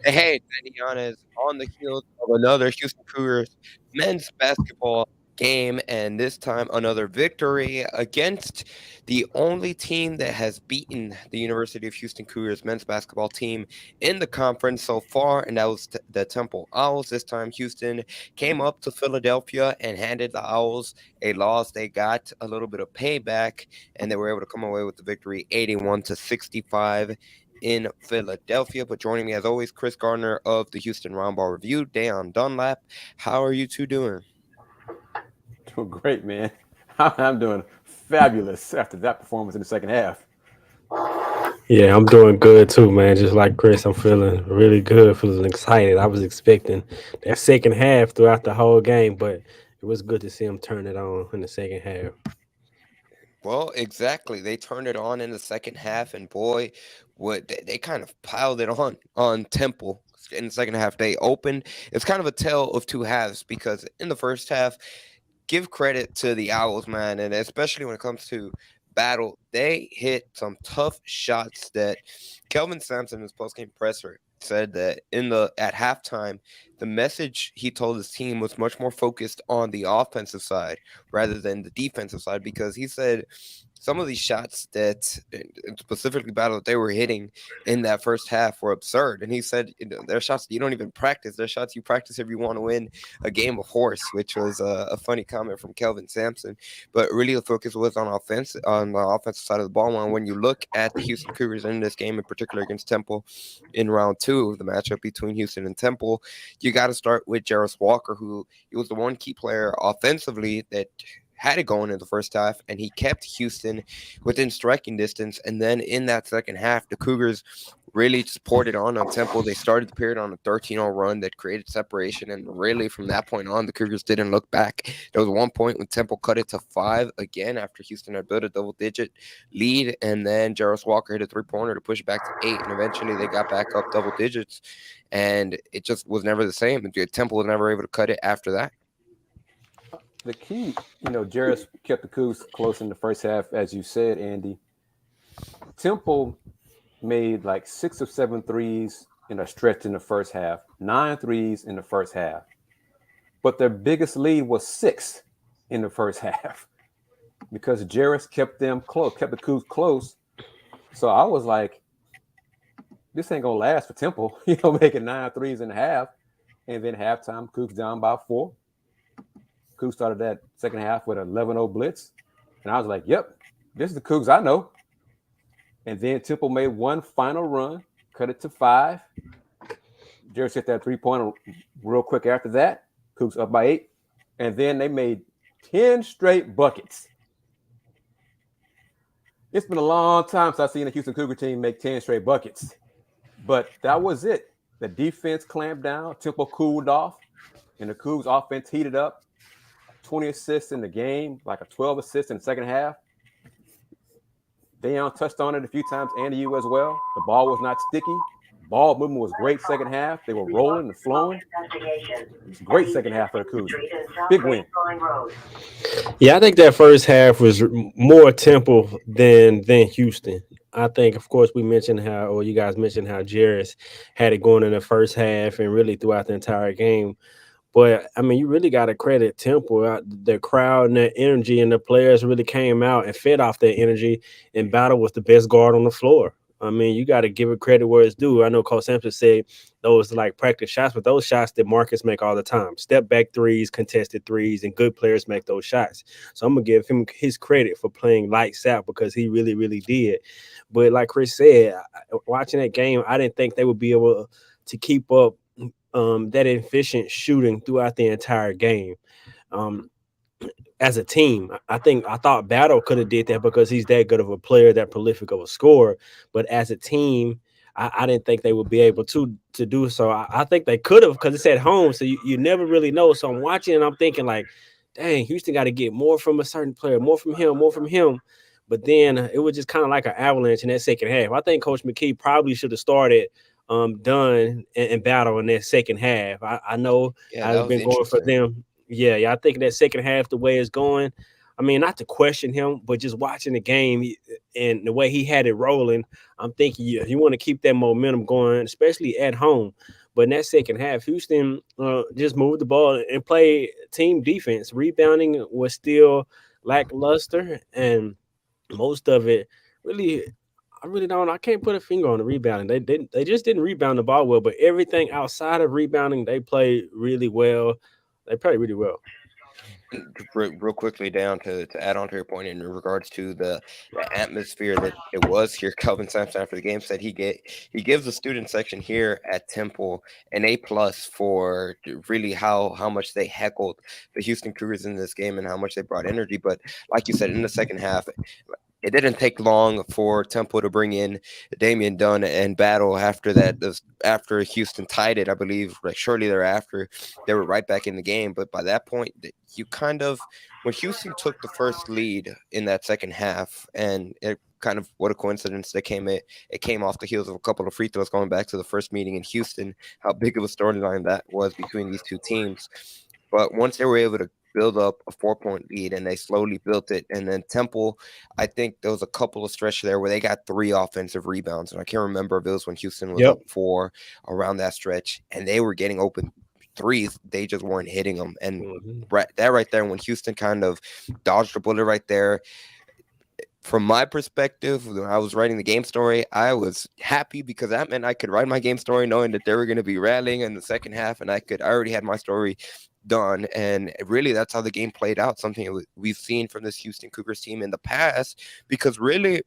Hey, Andy Yanez on the heels of another Houston Cougars men's basketball game, and this time another victory against the only team that has beaten the University of Houston Cougars men's basketball team in the conference so far, and that was the Temple Owls. This time, Houston came up to Philadelphia and handed the Owls a loss. They got a little bit of payback, and they were able to come away with the victory, 81-65 in Philadelphia. But joining me as always, Kris Gardner of the Houston Roundball Review, Dayon Dunlap. How are you two doing? Doing great, man. I'm doing fabulous after that performance in the second half. Yeah, I'm doing good too, man. Just like Chris, I'm feeling really good, feeling excited. I was expecting that second half throughout the whole game, but it was good to see him turn it on in the second half. Well, exactly. They turned it on in the second half, and boy, what they kind of piled it on Temple in the second half. They opened. It's kind of a tale of two halves because in the first half, give credit to the Owls, man, and especially when it comes to battle, they hit some tough shots that Kelvin Sampson in his postgame presser said that in the at halftime, the message he told his team was much more focused on the offensive side rather than the defensive side because he said some of these shots that specifically battle that they were hitting in that first half were absurd. And he said, they're shots that you don't even practice. They're shots you practice if you want to win a game of horse, which was a funny comment from Kelvin Sampson. But really, the focus was on the offensive side of the ball. And when you look at the Houston Cougars in this game, in particular against Temple, in round two of the matchup between Houston and Temple, you got to start with Jarris Walker, who he was the one key player offensively that had it going in the first half, and he kept Houston within striking distance. And then in that second half, the Cougars really just poured it on Temple. They started the period on a 13-0 run that created separation, and really from that point on, the Cougars didn't look back. There was one point when Temple cut it to 5 again after Houston had built a double-digit lead, and then Jarris Walker hit a three-pointer to push it back to 8, and eventually they got back up double digits, and it just was never the same. Temple was never able to cut it after that. The key, Jarris kept the Cougs close in the first half, as you said, Andy. Temple made like 6 or 7 threes in a stretch in the first half, 9 threes in the first half. But their biggest lead was 6 in the first half because Jarris kept them close, kept the Cougs close. So I was like, this ain't going to last for Temple, making 9 threes in half. And then halftime, Cougs down by 4. Cougs started that second half with an 11-0 blitz. And I was like, yep, this is the Cougs I know. And then Temple made one final run, cut it to 5. Jarris hit that three-pointer real quick after that. Cougs up by 8. And then they made 10 straight buckets. It's been a long time since I've seen a Houston Cougar team make 10 straight buckets. But that was it. The defense clamped down. Temple cooled off. And the Cougs offense heated up. 20 assists in the game, like a 12 assists in the second half. Dayon touched on it a few times, and you as well. The ball was not sticky. Ball movement was great second half. They were rolling and flowing. It's a great second half for the Cougs. Big win. Yeah, I think that first half was more Temple than Houston. I think, of course, we mentioned how, or you guys mentioned how Jarris had it going in the first half and really throughout the entire game. But I mean, you really got to credit Temple. The crowd and the energy, and the players really came out and fed off that energy. And Battle was the best guard on the floor. I mean, you got to give it credit where it's due. I know Coach Sampson said those like practice shots, but those shots that Marcus make all the time, step back threes, contested threes, and good players make those shots. So I'm gonna give him his credit for playing lights out because he really, really did. But like Chris said, watching that game, I didn't think they would be able to keep up that efficient shooting throughout the entire game. Um, as a team, I thought Battle could have did that because he's that good of a player, that prolific of a scorer. But as a team, I didn't think they would be able to do so. I think they could have because it's at home, so you never really know. So I'm watching and I'm thinking like, dang, Houston got to get more from a certain player, more from him, more from him. But then it was just kind of like an avalanche in that second half. I think Coach McKee probably should have started Dunn and Battle in that second half. I know Yeah, how that it's was been going for interesting. them. Yeah, I think that second half, the way it's going, I mean, not to question him, but just watching the game and the way he had it rolling, I'm thinking you want to keep that momentum going, especially at home. But in that second half, Houston just moved the ball and played team defense. Rebounding was still lackluster, and most of it really, I really don't. I can't put a finger on the rebounding. They just didn't rebound the ball well, but everything outside of rebounding, they played really well. They played really well. Real quickly down to add on to your point in regards to the atmosphere that it was here. Kelvin Sampson after the game said he gives the student section here at Temple an A+ for really how much they heckled the Houston Cougars in this game and how much they brought energy. But like you said, in the second half, it didn't take long for Temple to bring in Damian Dunn and battle after that. After Houston tied it, I believe, like shortly thereafter, they were right back in the game. But by that point, you kind of, when Houston took the first lead in that second half, and it kind of, what a coincidence, it came off the heels of a couple of free throws going back to the first meeting in Houston, how big of a storyline that was between these two teams. But once they were able to build up a 4-point lead and they slowly built it, and then Temple, I think there was a couple of stretches there where they got 3 offensive rebounds, and I can't remember if it was when Houston was up 4 around that stretch, and they were getting open threes, they just weren't hitting them. And right there, when Houston kind of dodged a bullet right there, from my perspective, when I was writing the game story, I was happy because that meant I could write my game story knowing that they were going to be rallying in the second half, and I already had my story done. And really, that's how the game played out, something we've seen from this Houston Cougars team in the past, because really,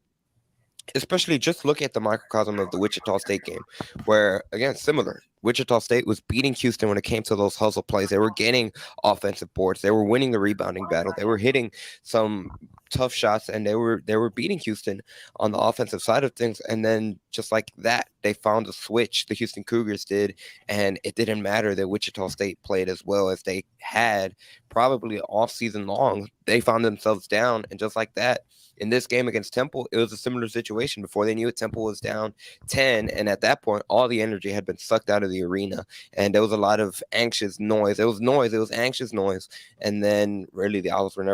especially just look at the microcosm of the Wichita State game, where, again, similar. Wichita State was beating Houston when it came to those hustle plays. They were getting offensive boards. They were winning the rebounding battle. They were hitting some tough shots, and they were beating Houston on the offensive side of things. And then just like that, they found a switch, the Houston Cougars did, and it didn't matter that Wichita State played as well as they had probably all season long. They found themselves down, and just like that, in this game against Temple, it was a similar situation. Before they knew it, Temple was down 10, and at that point, all the energy had been sucked out of the arena, and there was a lot of anxious noise. It was anxious noise, and then really the Owls were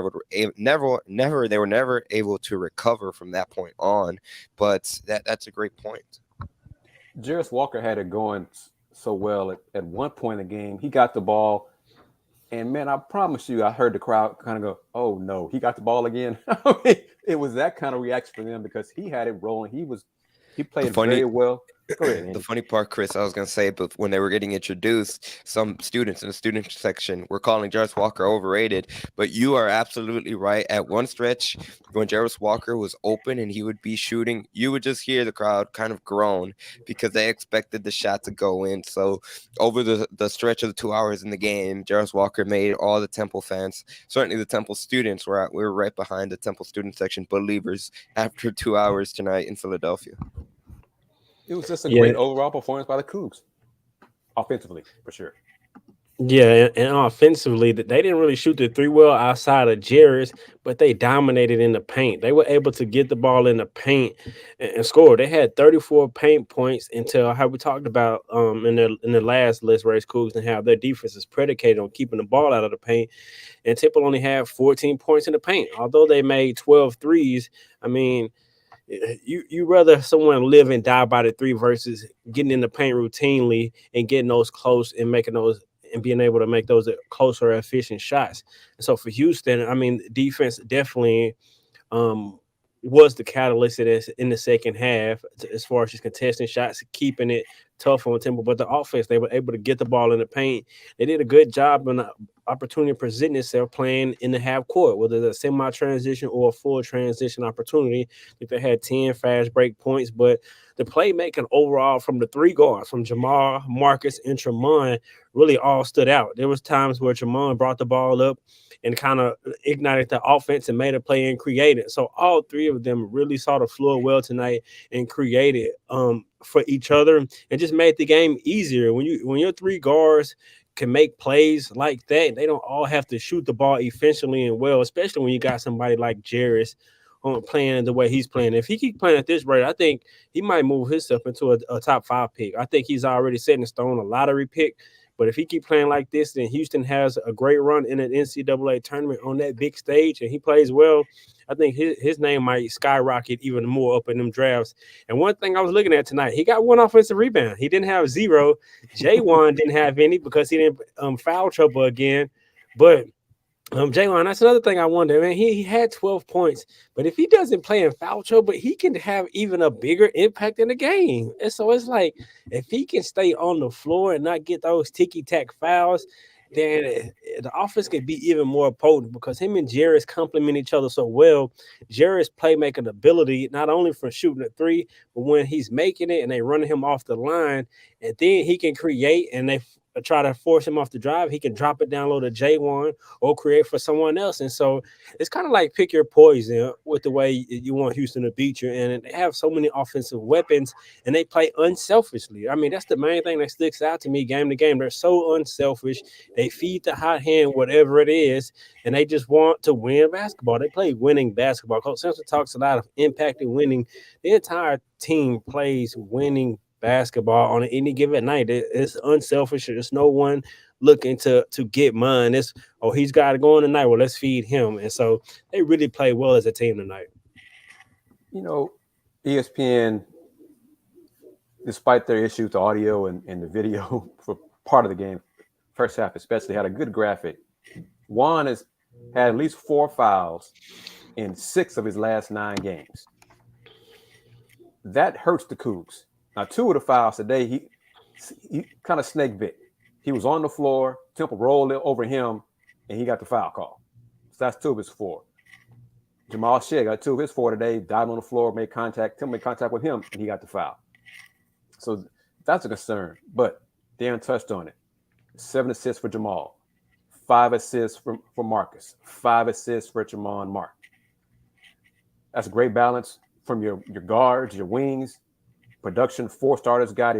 never able to recover from that point on. But that's a great point. Jarris Walker had it going so well at one point in the game. He got the ball, and man, I promise you, I heard the crowd kind of go, "Oh no, he got the ball again." I mean, it was that kind of reaction for them because he had it rolling. He played very well. Go ahead, Andy. The funny part, Chris, I was going to say, but when they were getting introduced, some students in the student section were calling Jarris Walker overrated. But you are absolutely right. At one stretch, when Jarris Walker was open and he would be shooting, you would just hear the crowd kind of groan because they expected the shot to go in. So over the stretch of the 2 hours in the game, Jarris Walker made all the Temple fans, certainly the Temple students, we were right behind the Temple student section believers after 2 hours tonight in Philadelphia. It was just a great overall performance by the Cougs, offensively, for sure. Yeah, and offensively, they didn't really shoot the 3 well outside of Jarris, but they dominated in the paint. They were able to get the ball in the paint and score. They had 34 paint points until how we talked about in the last list, Rage Coogs, and how their defense is predicated on keeping the ball out of the paint. And Temple only had 14 points in the paint. Although they made 12 threes, I mean, you rather someone live and die by the 3 versus getting in the paint routinely and getting those close and making those and being able to make those closer, efficient shots. And so for Houston, I mean, defense definitely was the catalyst in the second half as far as just contesting shots, keeping it tough on Temple. But the offense, they were able to get the ball in the paint. They did a good job in the opportunity presenting itself playing in the half court, whether it's a semi-transition or a full transition opportunity. If they had 10 fast break points, but the playmaking overall from the 3 guards, from Jamal, Marcus, and Tremont, really all stood out. There was times where Tremont brought the ball up and kind of ignited the offense and made a play and created. So all 3 of them really saw the floor well tonight and created for each other and just made the game easier. When your 3 guards can make plays like that, they don't all have to shoot the ball efficiently and well, especially when you got somebody like Jarris playing the way he's playing. If he keeps playing at this rate, I think he might move himself into a top 5 pick. I think he's already set in stone, a lottery pick, But if he keep playing like this, then Houston has a great run in an NCAA tournament on that big stage, and he plays well. I think his name might skyrocket even more up in them drafts. And one thing I was looking at tonight, he got one offensive rebound. He didn't have zero. J1 didn't have any because he didn't foul trouble again. But Jalen, that's another thing I wonder. Man, he had 12 points, but if he doesn't play in foul trouble, he can have even a bigger impact in the game. And so it's like if he can stay on the floor and not get those ticky-tack fouls, then the offense could be even more potent because him and Jarris complement each other so well. Jarris' playmaking ability, not only for shooting a three, but when he's making it and they running him off the line, and then he can create and they try to force him off the drive, he can drop it down low to J1 or create for someone else. And so it's kind of like pick your poison with the way you want Houston to beat you. And they have so many offensive weapons and they play unselfishly. I mean, that's the main thing that sticks out to me game to game. They're so unselfish. They feed the hot hand, whatever it is, and they just want to win basketball. They play winning basketball. Coach Sampson talks a lot of impacting winning. The entire team plays winning basketball on any given night. It's unselfish. There's no one looking to get mine. It's he's got to go on tonight. Well, let's feed him. And so they really play well as a team tonight. You know, ESPN, despite their issues with audio and the video for part of the game, first half especially, had a good graphic. Juan has had at least 4 fouls in 6 of his last 9 games. That hurts the Cougs. Now, 2 of the fouls today, he kind of snake bit. He was on the floor, Temple rolled it over him, and he got the foul call. So that's 2 of his 4. Jamal Shea got 2 of his 4 today, dived on the floor, made contact. Temple made contact with him, and he got the foul. So that's a concern. But Darren touched on it. 7 assists for Jamal, 5 assists for Marcus, 5 assists for Jamal and Mark. That's a great balance from your guards, your wings. Production, 4 starters got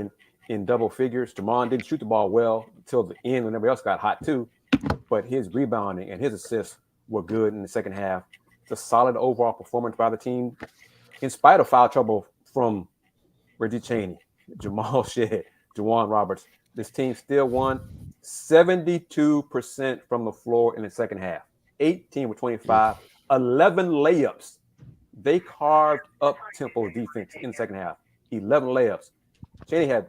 in double figures. Jamon didn't shoot the ball well until the end when everybody else got hot too, but his rebounding and his assists were good in the second half. It's a solid overall performance by the team, in spite of foul trouble from Reggie Chaney, Jamal Shea, Juwan Roberts. This team still won 72% from the floor in the second half, 18 with 25, 11 layups. They carved up Temple defense in the second half. 11 layups. Chaney had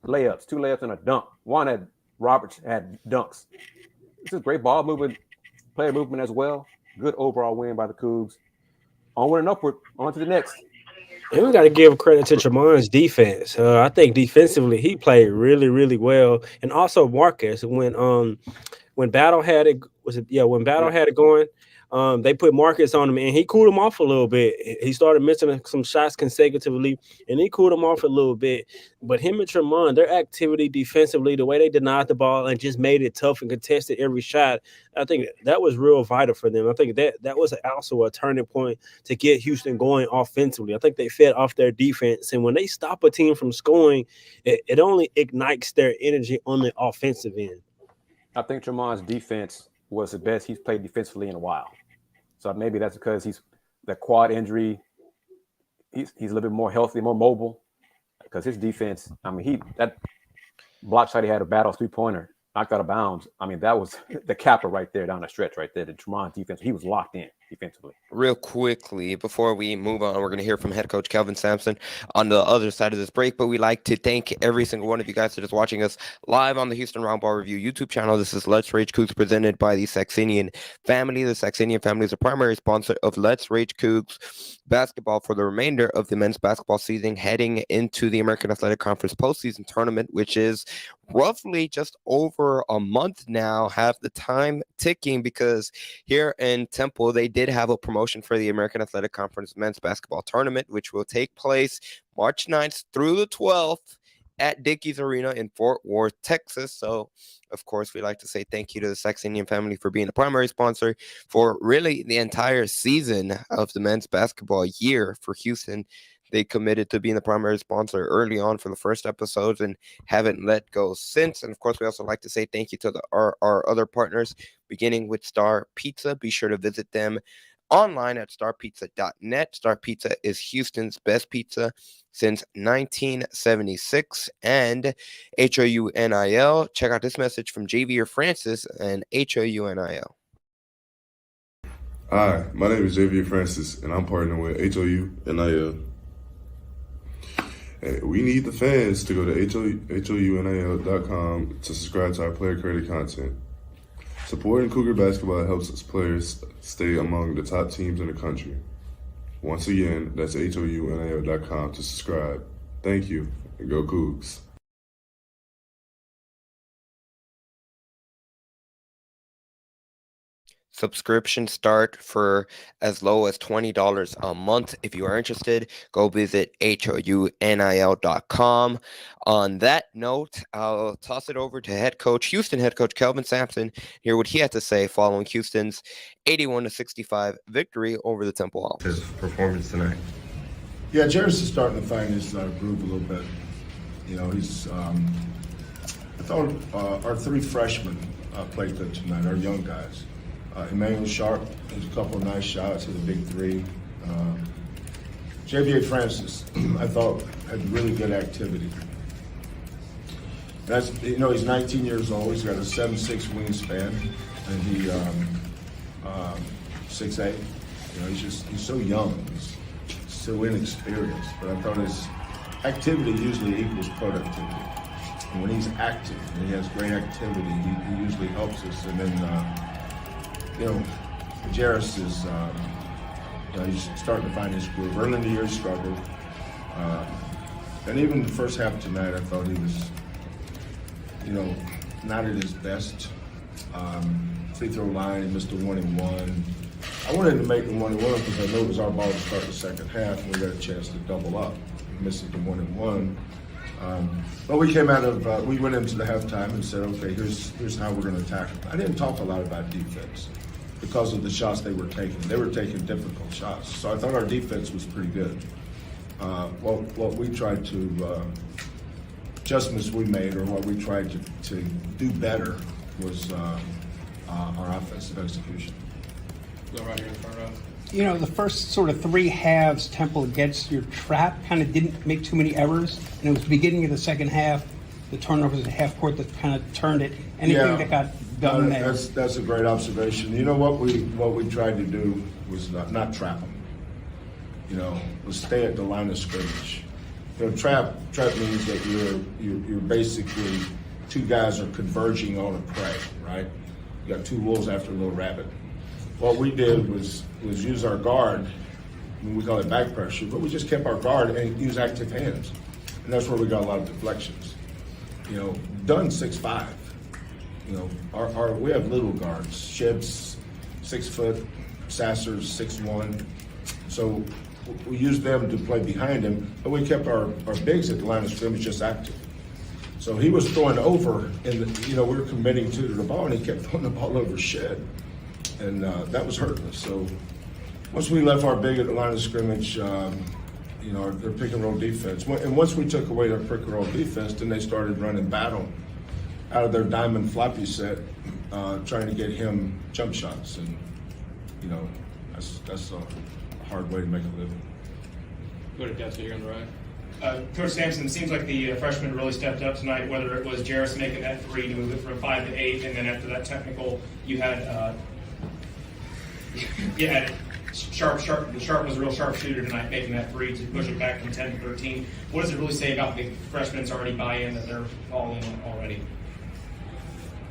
layups, 2 layups and a dunk. Roberts had dunks. This is great ball movement, player movement as well. Good overall win by the Cougs. Onward and upward, on to the next. And we got to give credit to Tramon's defense. I think defensively he played really, really well, and also Marcus when Battle had it had it going. They put Marcus on him, and he cooled him off a little bit. He started missing some shots consecutively, and he cooled him off a little bit. But him and Tremont, their activity defensively, the way they denied the ball and just made it tough and contested every shot, I think that was real vital for them. I think that was also a turning point to get Houston going offensively. I think they fed off their defense, and when they stop a team from scoring, it only ignites their energy on the offensive end. I think Tremont's defense was the best he's played defensively in a while. So maybe that's because he's that quad injury. He's a little bit more healthy, more mobile. Because his defense, that block shot he had a battle 3-pointer, knocked out of bounds. That was the capper right there down the stretch right there. The Tremont defense, he was locked in defensively. Real quickly, before we move on, we're going to hear from head coach Kelvin Sampson on the other side of this break, but we'd like to thank every single one of you guys that is watching us live on the Houston Roundball Review YouTube channel. This is Let's Rage Coogs presented by the Saxenian Family. The Saxenian Family is a primary sponsor of Let's Rage Coogs basketball for the remainder of the men's basketball season, heading into the American Athletic Conference postseason tournament, which is roughly just over a month now. Have the time ticking because here in Temple, they did have a promotion for the American Athletic Conference men's basketball tournament, which will take place March 9th through the 12th at Dickies Arena in Fort Worth, Texas. So, of course, we'd like to say thank you to the Saxenian Family for being the primary sponsor for really the entire season of the men's basketball year for Houston. They committed to being the primary sponsor early on for the first episodes and haven't let go since. And, of course, we also like to say thank you to our other partners, beginning with Star Pizza. Be sure to visit them online at starpizza.net. Star Pizza is Houston's best pizza since 1976. And HOUNIL. Check out this message from Javier Francis and HOUNIL. Hi, my name is Javier Francis, and I'm partnering with HOUNIL. Hey, we need the fans to go to HOUNIL.com to subscribe to our player credit content. Supporting Cougar basketball helps us players stay among the top teams in the country. Once again, that's HOUNIL.com to subscribe. Thank you, and go Cougs. Subscriptions start for as low as $20 a month. If you are interested, go visit HOUNIL.com. On that note, I'll toss it over to Houston head coach Kelvin Sampson, hear what he had to say following Houston's 81-65 victory over the Temple Owls. His performance tonight. Yeah, Jairus is starting to find his groove a little bit. You know, he's. I thought our three freshmen played good tonight. Our young guys. Emmanuel Sharp has a couple of nice shots, hit a big three. Javier Francis, I thought, had really good activity. That's, you know, he's 19 years old. He's got a 7'6" wingspan, and he 6'8". You know, he's so young. He's so inexperienced. But I thought his activity usually equals productivity. And when he's active and he has great activity, he usually helps us. And then. You know, Jairus is, you know, he's starting to find his groove. Early in the year, he struggled. And even the first half tonight, I thought he was, you know, not at his best. Free throw line, he missed a 1-and-1. I wanted to make the 1-and-1 because I know it was our ball to start the second half, and we got a chance to double up. We missed the 1-and-1. But we came out of, we went into the halftime and said, okay, here's how we're going to attack them. I didn't talk a lot about defense because of the shots they were taking. They were taking difficult shots. So I thought our defense was pretty good. What we tried to, adjustments we made or what we tried to do better was our offensive execution. Go right here in front row. You know, the first sort of three halves, Temple against your trap kind of didn't make too many errors. And it was the beginning of the second half, the turnovers at half court that kind of turned it. Anything that got done there? That's a great observation. You know, what we tried to do was not trap them. You know, was stay at the line of scrimmage. You know, trap means that you're basically two guys are converging on a prey, right? You got two wolves after a little rabbit. What we did was use our guard, we call it back pressure, but we just kept our guard and use active hands. And that's where we got a lot of deflections. You know, Dunn's 6'5". You know, we have little guards. Shib's 6 foot, Sasser's 6'1". So we used them to play behind him, but we kept our bigs at the line of scrimmage just active. So he was throwing over, and you know, we were committing to the ball, and he kept throwing the ball over Shed. And that was hurting us. So once we left our big at the line of scrimmage, you know, their pick and roll defense. And once we took away their pick and roll defense, then they started running battle out of their diamond floppy set, trying to get him jump shots. And, you know, that's a hard way to make a living. Go to Dexter here on the right. Coach Sampson, it seems like the freshmen really stepped up tonight, whether it was Jairus making that three to move it from 5 to 8, and then after that technical, you had Sharp was a real sharp shooter tonight, making that three to push it back from 10 to 13. What does it really say about the freshmen already buy in that they're falling already?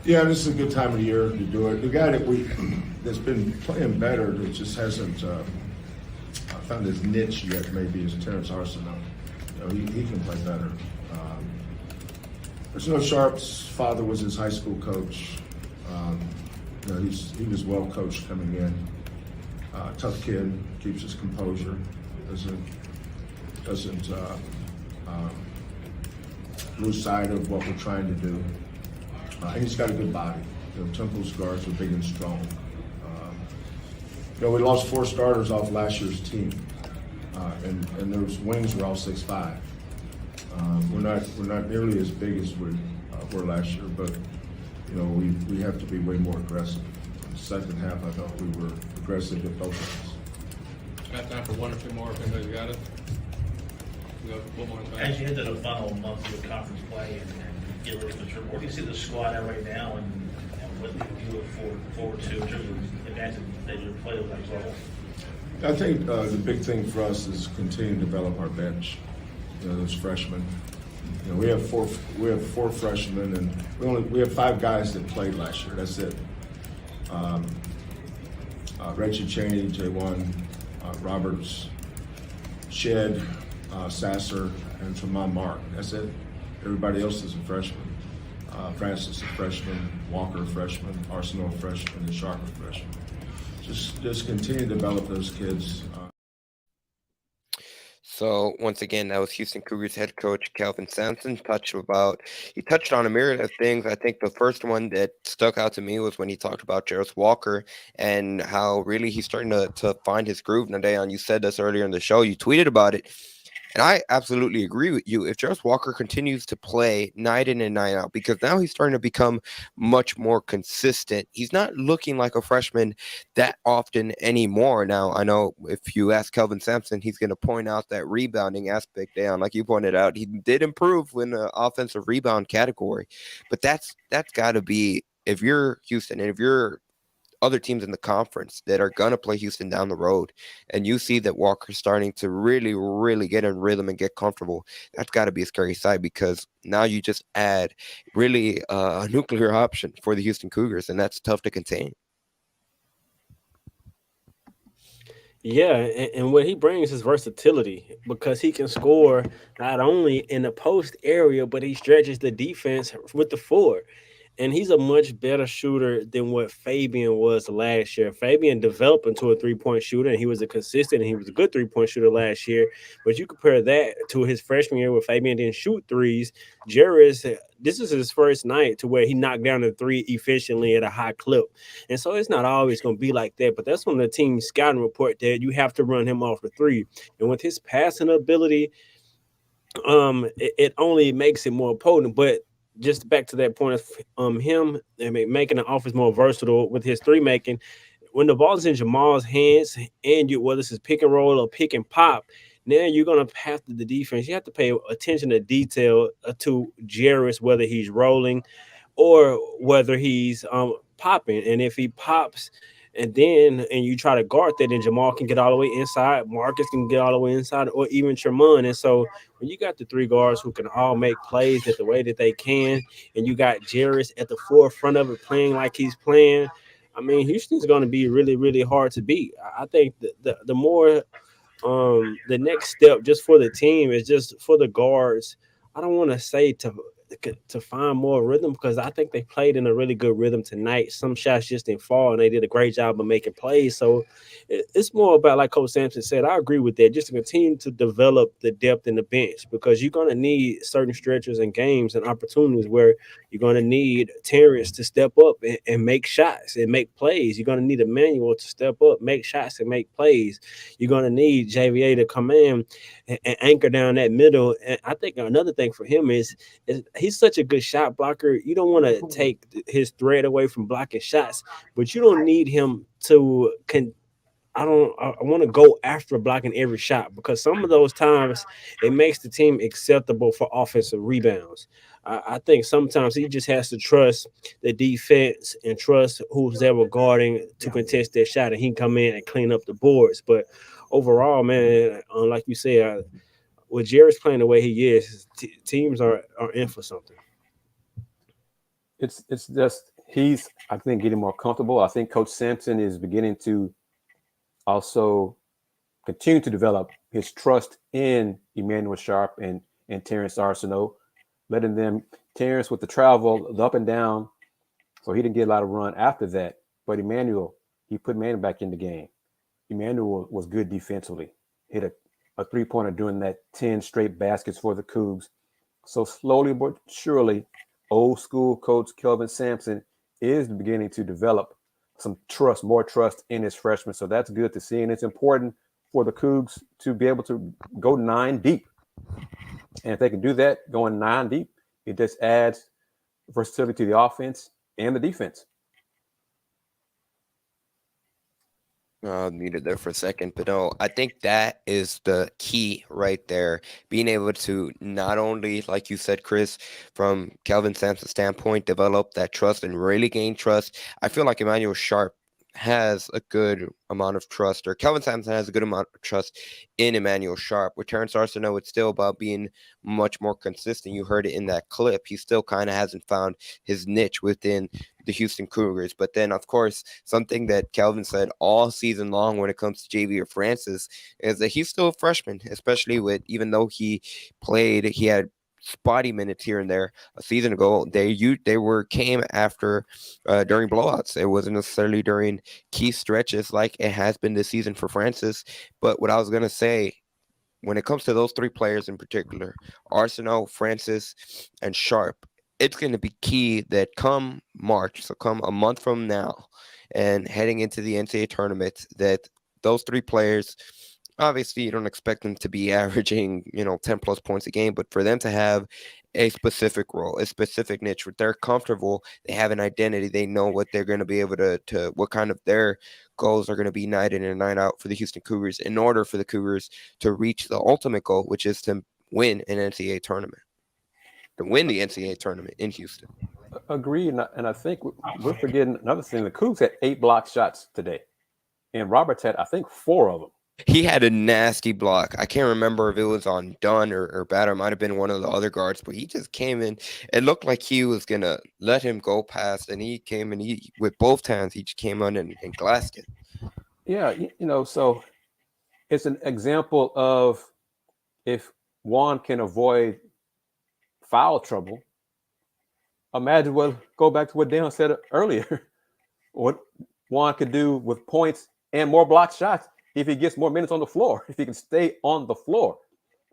Yeah, this is a good time of year to do it. The guy that's been playing better that just hasn't found his niche yet maybe is Terrence Arsenault. You know, he can play better. But you know, Sharp's father was his high school coach. You know, he was well coached coming in. Tough kid, keeps his composure, doesn't lose sight of what we're trying to do. And he's got a good body. You know, Temple's guards are big and strong. You know, we lost 4 starters off last year's team, and those wings were all 6'5". We're not nearly as big as we were last year, but you know, we have to be way more aggressive. In the second half, I thought we were aggressive at both ends. Got time for one or two more if anybody's got it. We got one more in the back. As you enter the final month of the conference play and get ready for the tournament, where do you see the squad at right now, and what do you look forward to in terms of advancing that you play with as a whole? I think the big thing for us is continue to develop our bench. Those freshmen. We have four freshmen, and we have 5 guys that played last year. That's it. Reggie Cheney, J1, Roberts, Shed, Sasser, and Tremont Mark. That's it. Everybody else is a freshman. Francis a freshman, Walker a freshman, Arsenal a freshman, and Sharp a freshman. Just continue to develop those kids. So once again, that was Houston Cougars head coach Kelvin Sampson. He touched on a myriad of things. I think the first one that stuck out to me was when he talked about Jarris Walker and how really he's starting to find his groove. Nadeon, you said this earlier in the show. You tweeted about it. And I absolutely agree with you. If Jarris Walker continues to play night in and night out, because now he's starting to become much more consistent. He's not looking like a freshman that often anymore. Now, I know if you ask Kelvin Sampson, he's going to point out that rebounding aspect down. Like you pointed out, he did improve in the offensive rebound category. But that's got to be, if you're Houston and if you're other teams in the conference that are going to play Houston down the road, and you see that Walker's starting to really, really get in rhythm and get comfortable, that's got to be a scary sight, because now you just add really a nuclear option for the Houston Cougars, and that's tough to contain. Yeah, and what he brings is versatility, because he can score not only in the post area, but he stretches the defense with the four. And he's a much better shooter than what Fabian was last year. Fabian developed into a three-point shooter, and he was a consistent, and he was a good three-point shooter last year. But you compare that to his freshman year where Fabian didn't shoot threes. Jarris, this is his first night to where he knocked down the three efficiently at a high clip. And so it's not always going to be like that. But that's when the team scouting report that you have to run him off the three. And with his passing ability, it only makes it more potent. But just back to that point of him making the offense more versatile with his three making, when the ball is in Jamal's hands, and whether it's pick and roll or pick and pop, now you're going to have to, the defense, you have to pay attention to detail to Jarris, whether he's rolling or whether he's popping. And if he pops and you try to guard that, and Jamal can get all the way inside, Marcus can get all the way inside, or even Tremont. And so when you got the three guards who can all make plays at the way that they can, and you got Jarris at the forefront of it playing like he's playing, I mean, Houston's going to be really, really hard to beat. I think the more the next step just for the team is just for the guards. I don't want to say to find more rhythm, because I think they played in a really good rhythm tonight. Some shots just didn't fall, and they did a great job of making plays. So it's more about, like Coach Sampson said, I agree with that, just to continue to develop the depth in the bench, because you're going to need certain stretches and games and opportunities where you're going to need Terrence to step up and make shots and make plays. You're going to need Emmanuel to step up, make shots and make plays. You're going to need JVA to come in and anchor down that middle. And I think another thing for him is he's such a good shot blocker. You don't want to take his threat away from blocking shots, but you don't need him to I want to go after blocking every shot, because some of those times it makes the team acceptable for offensive rebounds. I think sometimes he just has to trust the defense and trust who's ever guarding to contest that shot, and he can come in and clean up the boards. But overall, man, like you said, with Jarris playing the way he is, teams are in for something. It's just he's, I think, getting more comfortable. I think Coach Sampson is beginning to also continue to develop his trust in Emmanuel Sharp and Terrence Arsenault, letting them, Terrence with the travel, the up and down, so he didn't get a lot of run after that. But Emmanuel, he put Emmanuel back in the game. Emmanuel was good defensively, hit a three-pointer during that 10 straight baskets for the Cougs. So slowly but surely, old school coach Kelvin Sampson is beginning to develop some trust, more trust in his freshmen. So that's good to see. And it's important for the Cougs to be able to go 9 deep. And if they can do that, going 9 deep, it just adds versatility to the offense and the defense. Muted there for a second, but no, I think that is the key right there. Being able to not only, like you said, Chris, from Kelvin Sampson's standpoint, develop that trust and really gain trust. I feel like Emmanuel Sharp has a good amount of trust, or Kelvin Sampson has a good amount of trust in Emmanuel Sharp. With Terrence Arsenault, it's still about being much more consistent. You heard it in that clip. He still kind of hasn't found his niche within the Houston Cougars. But then, of course, something that Kelvin said all season long when it comes to Javier Francis is that he's still a freshman, especially with, even though he had spotty minutes here and there a season ago. They came after during blowouts. It wasn't necessarily during key stretches like it has been this season for Francis. But what I was gonna say, when it comes to those three players in particular, Arsenault, Francis, and Sharp, it's going to be key that come March, so come a month from now, and heading into the NCAA tournament, that those three players, obviously you don't expect them to be averaging 10 plus points a game, but for them to have a specific role, a specific niche, where they're comfortable, they have an identity, they know what they're going to be able to what kind of their goals are going to be night in and night out for the Houston Cougars, in order for the Cougars to reach the ultimate goal, which is to win an NCAA tournament, to win the NCAA tournament in Houston. Agree, and I think we're forgetting another thing. The Cougs had 8 block shots today, and Roberts had, I think, 4 of them. He had a nasty block. I can't remember if it was on Dunn or Batter. It might have been one of the other guards, but he just came in. It looked like he was going to let him go past, and he came in, with both hands, he just came on and glassed it. Yeah, so it's an example of, if Juan can avoid foul trouble, imagine go back to what Dan said earlier, what Juan could do with points and more block shots if he gets more minutes on the floor, if he can stay on the floor,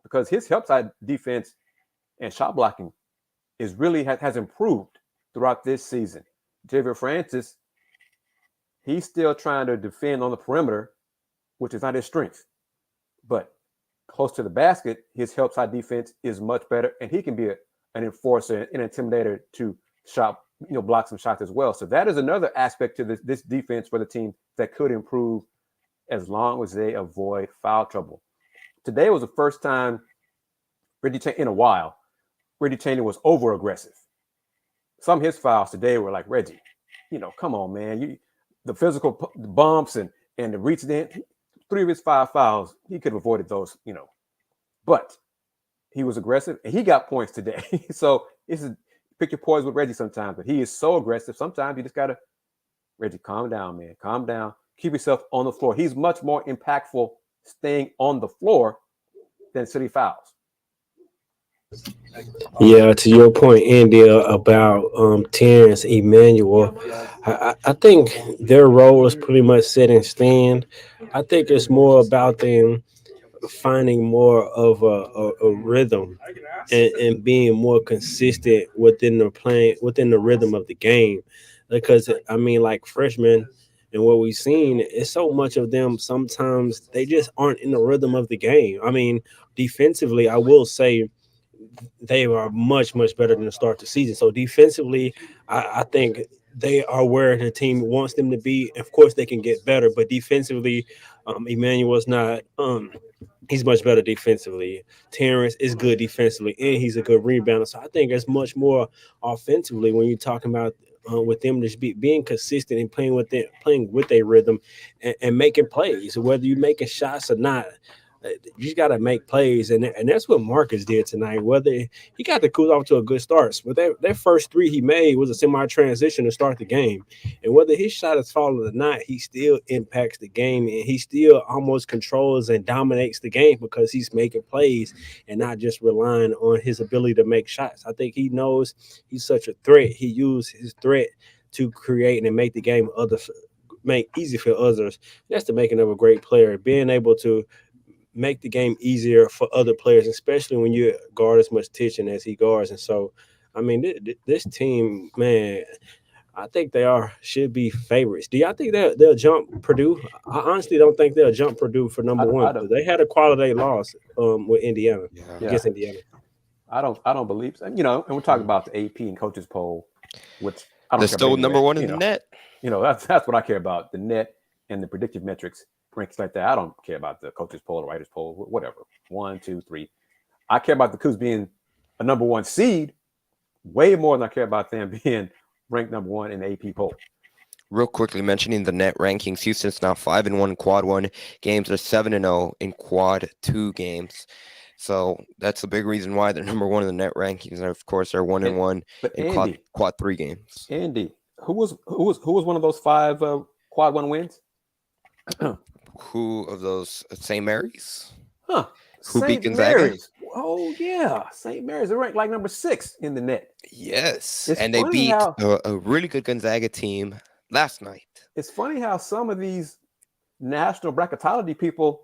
because his help side defense and shot blocking is really has improved throughout this season. Javier Francis, he's still trying to defend on the perimeter, which is not his strength, but close to the basket, his help side defense is much better, and he can be an enforcer, an intimidator to block some shots as well. So that is another aspect to this defense for the team that could improve, as long as they avoid foul trouble. Today was the first time in a while Reggie Chaney was over aggressive. Some of his fouls today were like, Reggie, come on, man. The physical bumps and the reach in, 3 of his 5 fouls, he could have avoided those, but he was aggressive and he got points today. So this is, pick your poise with Reggie sometimes, but he is so aggressive. Sometimes you just got to, Reggie, calm down, man. Calm down. Keep yourself on the floor. He's much more impactful staying on the floor than city fouls. Yeah, to your point, Andy, about Terrence Emmanuel, I think their role is pretty much set in stand. I think it's more about them finding more of a rhythm and being more consistent within the rhythm of the game. Because like freshmen and what we've seen is so much of them, sometimes they just aren't in the rhythm of the game. Defensively, I will say they are much, much better than the start of the season. So defensively, I think they are where the team wants them to be. Of course, they can get better, but defensively, Emmanuel's not. He's much better defensively. Terrence is good defensively, and he's a good rebounder. So I think it's much more offensively when you're talking about with them just being consistent and playing with a rhythm and making plays, whether you're making shots or not. You just got to make plays, and that's what Marcus did tonight. Whether he got the Cougs off to a good start, but that first 3 he made was a semi-transition to start the game, and whether his shot is falling or not, he still impacts the game, and he still almost controls and dominates the game because he's making plays and not just relying on his ability to make shots. I think he knows he's such a threat. He used his threat to create and make the game make easy for others. That's the making of a great player, being able to make the game easier for other players, especially when you guard as much tension as he guards. And so, this team, man, I think they should be favorites. Do y'all think they'll jump Purdue? I honestly don't think they'll jump Purdue for number one. They had a quality loss with Indiana against Indiana. I don't believe so. And we're talking about the AP and coaches poll, which I don't. They're still number one in the net. That's what I care about, the net and the predictive metrics, rankings like that. I don't care about the coaches poll, the writers poll, whatever. 1, 2, 3. I care about the Cougs being a number 1 seed way more than I care about them being ranked number 1 in the AP poll. Real quickly mentioning the net rankings, Houston's now 5-1 in quad 1 games. They're 7-0 in quad 2 games. So that's a big reason why they're number 1 in the net rankings. And of course, they're 1-1 in Andy, quad 3 games. Andy, who was one of those 5 quad 1 wins? Who of those? St. Mary's? Huh. Who beat St. Gonzaga? Mary's. Oh yeah, St. Mary's. They're ranked like number 6 in the net. Yes, It's and they funny beat how- a really good Gonzaga team last night. It's funny how some of these national bracketology people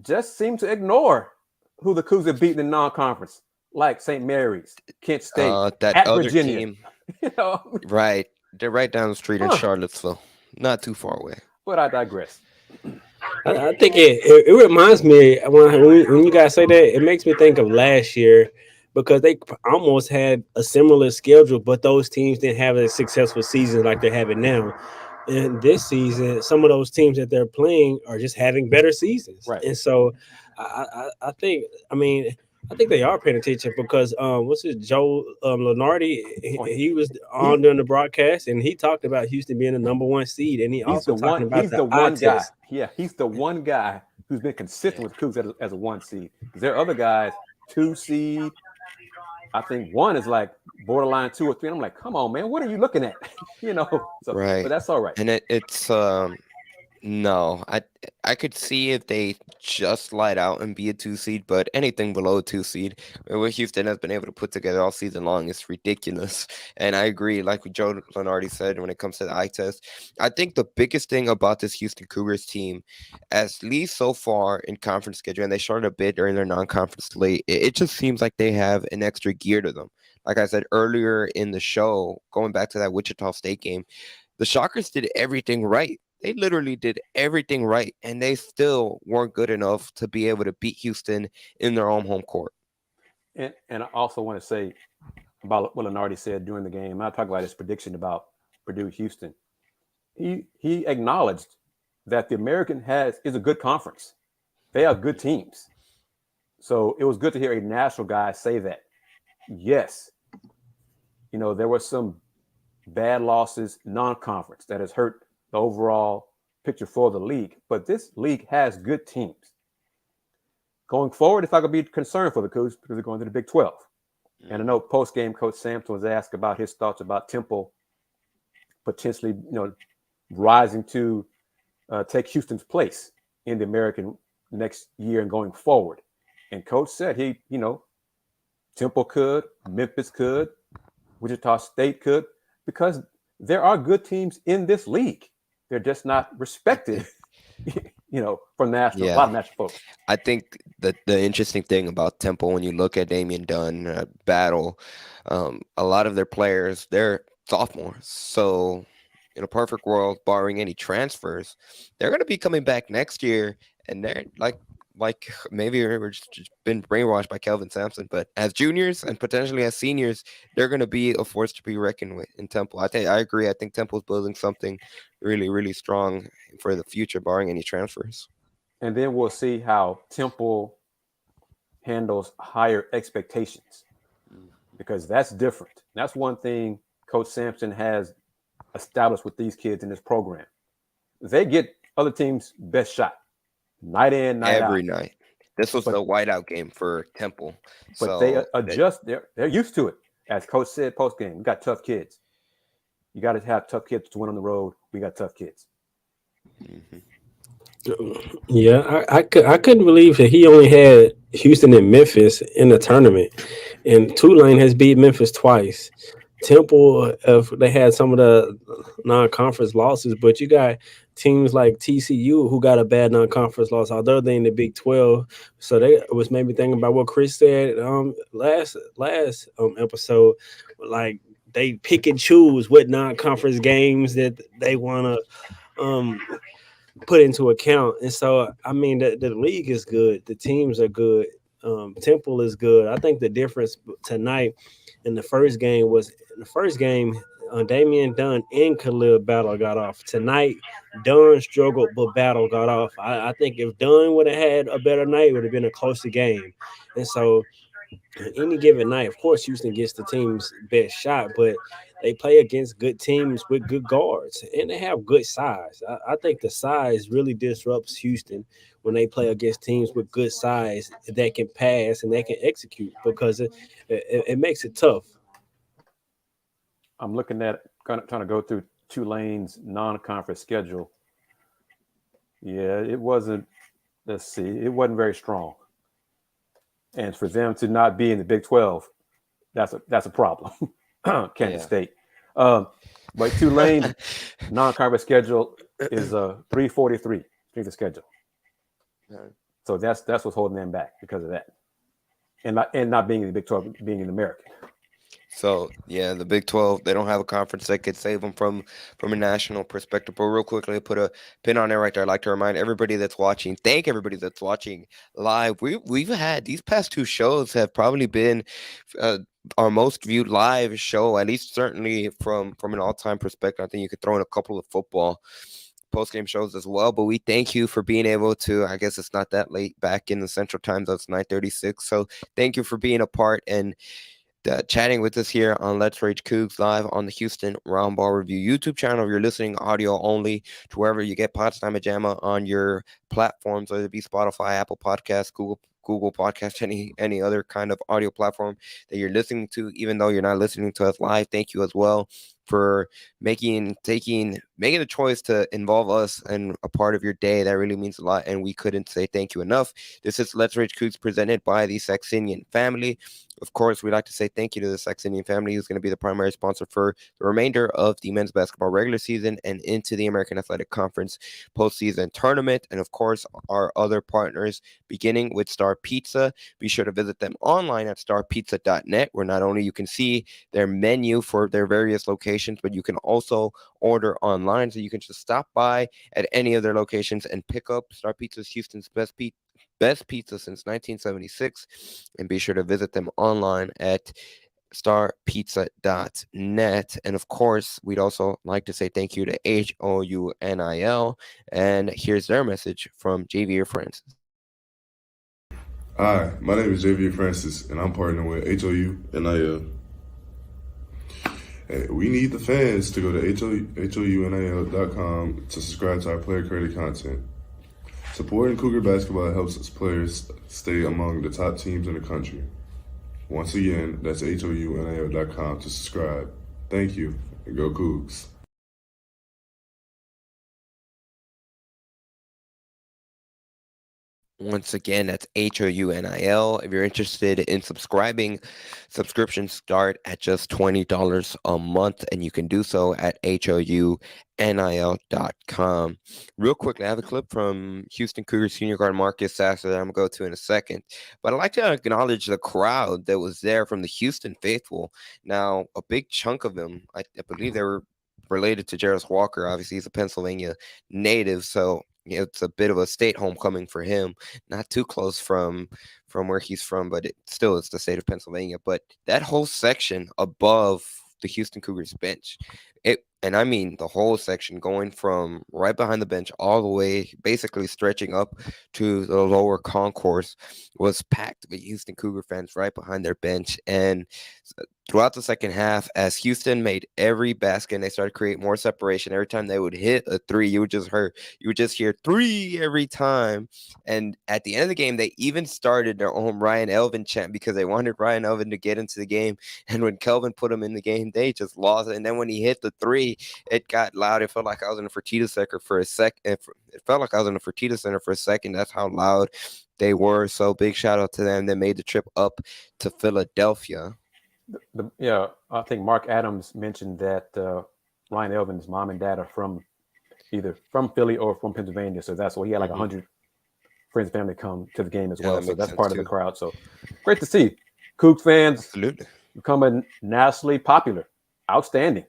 just seem to ignore who the Cougs have beaten in non-conference, like St. Mary's, Kent State, That at other Virginia. team, You know, right? They're right down the street in Huh. Charlottesville, not too far away. but I digress. I think it reminds me when you guys say that, it makes me think of last year because they almost had a similar schedule, but those teams didn't have a successful season like they're having now. And this season, some of those teams that they're playing are just having better seasons. Right. And so I think they are paying attention because what's it, Joe Lenardi, he was on during the broadcast and he talked about Houston being the number 1 seed, and he's the one guy. Yeah, he's the one guy who's been consistent with Cougs as a 1 seed. There are other guys, 2 seed. I think 1 is like borderline 2 or 3. And I'm like, come on, man, what are you looking at? You know, so, Right. But that's all right. And it's no, I could see if they just light out and be a 2 seed, but anything below a 2 seed, what Houston has been able to put together all season long is ridiculous. And I agree, like what Joe Lenardi said, when it comes to the eye test, I think the biggest thing about this Houston Cougars team, at least so far in conference schedule, and they started a bit during their non-conference late, it just seems like they have an extra gear to them. Like I said earlier in the show, going back to that Wichita State game, the Shockers did everything right. They literally did everything right, and they still weren't good enough to be able to beat Houston in their own home court. And I also want to say about what Lenardi said during the game. I talked about his prediction about Purdue-Houston. He acknowledged that the American is a good conference. They have good teams. So it was good to hear a national guy say that. Yes, there were some bad losses non-conference that has hurt the overall picture for the league, but this league has good teams. Going forward, if I could be concerned for the Cougs because they're going to the Big 12. And I know post-game Coach Sampson was asked about his thoughts about Temple potentially, rising to take Houston's place in the American next year and going forward. And Coach said Temple could, Memphis could, Wichita State could, because there are good teams in this league. They're just not respected, from national, a lot of national folks. I think that the interesting thing about Temple, when you look at Damian Dunn, Battle, a lot of their players, they're sophomores. So in a perfect world, barring any transfers, they're going to be coming back next year, and they're like maybe we're just been brainwashed by Kelvin Sampson, but as juniors and potentially as seniors, they're going to be a force to be reckoned with in Temple. I agree. I think Temple's building something really, really strong for the future, barring any transfers. And then we'll see how Temple handles higher expectations, because that's different. That's one thing Coach Sampson has established with these kids in this program. They get other teams' best shot. Night in, night every out. night. This was the whiteout game for Temple. But they adjust. They're used to it. As Coach said post game, we got tough kids. You got to have tough kids to win on the road. We got tough kids. Yeah, I couldn't believe that he only had Houston and Memphis in the tournament, and Tulane has beat Memphis twice. Temple, they had some of the non-conference losses, but you got teams like TCU who got a bad non-conference loss, although they're in the Big 12. So they was maybe thinking about what Chris said last episode, like they pick and choose what non-conference games that they want to put into account. And so, I mean, the league is good. The teams are good. Temple is good. I think the difference tonight in the first game was Damian Dunn and Khalil Battle got off. Tonight, Dunn struggled, but Battle got off. I think if Dunn would have had a better night, it would have been a closer game. And so, any given night, of course, Houston gets the team's best shot, but they play against good teams with good guards, and they have good size. I think the size really disrupts Houston when they play against teams with good size that can pass and that can execute, because it makes it tough. I'm looking at trying to go through Tulane's non-conference schedule. Yeah, it wasn't. Let's see, it wasn't very strong. And for them to not be in the Big 12, that's a problem. Kansas State. But Tulane non-conference schedule is 343 strength of schedule. So that's what's holding them back because of that, and not being in the Big 12, being in American. So yeah, the Big 12, they don't have a conference that could save them from a national perspective. But real quickly, put a pin on there right there. I'd like to remind everybody that's watching, thank everybody that's watching live. We've had these past two shows have probably been our most viewed live show, at least certainly from an all-time perspective. I think you could throw in a couple of football post-game shows as well, but we thank you for being able to, I guess it's not that late back in the Central Time Zone, it's 9:36. So thank you for being a part and chatting with us here on Let's Rage Coogs live on the Houston Roundball Review YouTube channel. If you're listening audio only to wherever you get Pots Time of Jamma on your platforms, whether it be Spotify, Apple Podcasts, Google Podcast, any other kind of audio platform that you're listening to, even though you're not listening to us live, thank you as well for making the choice to involve us in a part of your day. That really means a lot, and we couldn't say thank you enough. This is Let's Rage Coogs presented by the Saxenian Family. Of course, we'd like to say thank you to the Saxenian Family, who's going to be the primary sponsor for the remainder of the men's basketball regular season and into the American Athletic Conference postseason tournament. And of course, our other partners, beginning with Star Pizza. Be sure to visit them online at starpizza.net, where not only you can see their menu for their various locations, but you can also order online. So you can just stop by at any of their locations and pick up Star Pizza's Houston's best pizza since 1976, and be sure to visit them online at starpizza.net. And of course, we'd also like to say thank you to HOUNIL, and here's their message from Javier Francis. Hi, my name is Javier Francis, and I'm partnering with HOUNIL. Hey, we need the fans to go to HOUNIL.com to subscribe to our player credit content. Supporting Cougar basketball helps its players stay among the top teams in the country. Once again, that's HOUNIL.com to subscribe. Thank you, and go Cougs. Once again, that's HOUNIL. If you're interested in subscribing, subscriptions start at just $20 a month, and you can do so at HOUNIL.com. Real quickly, I have a clip from Houston Cougars senior guard Marcus Sasser that I'm going to go to in a second. But I'd like to acknowledge the crowd that was there from the Houston faithful. Now, a big chunk of them, I believe they were related to Jarris Walker. Obviously, he's a Pennsylvania native, so it's a bit of a state homecoming for him. Not too close from where he's from, but it's the state of Pennsylvania. But that whole section above the Houston Cougars bench, and I mean the whole section going from right behind the bench all the way, basically stretching up to the lower concourse, was packed with Houston Cougar fans right behind their bench. And throughout the second half, as Houston made every basket and they started creating more separation, every time they would hit a three, you would just hear three every time. And at the end of the game, they even started their own Ryan Elvin chant because they wanted Ryan Elvin to get into the game. And when Kelvin put him in the game, they just lost it. And then when he hit the three, it got loud. It felt like I was in a Fertitta Center for a second. It felt like I was in a Fertitta Center for a second. That's how loud they were. So big shout out to them. They made the trip up to Philadelphia. I think Mark Adams mentioned that Ryan Elvin's mom and dad are either from Philly or from Pennsylvania. So that's why he had like 100 friends and family come to the game as well. So that's part of the crowd. So great to see Cougs fans becoming nationally popular. Outstanding.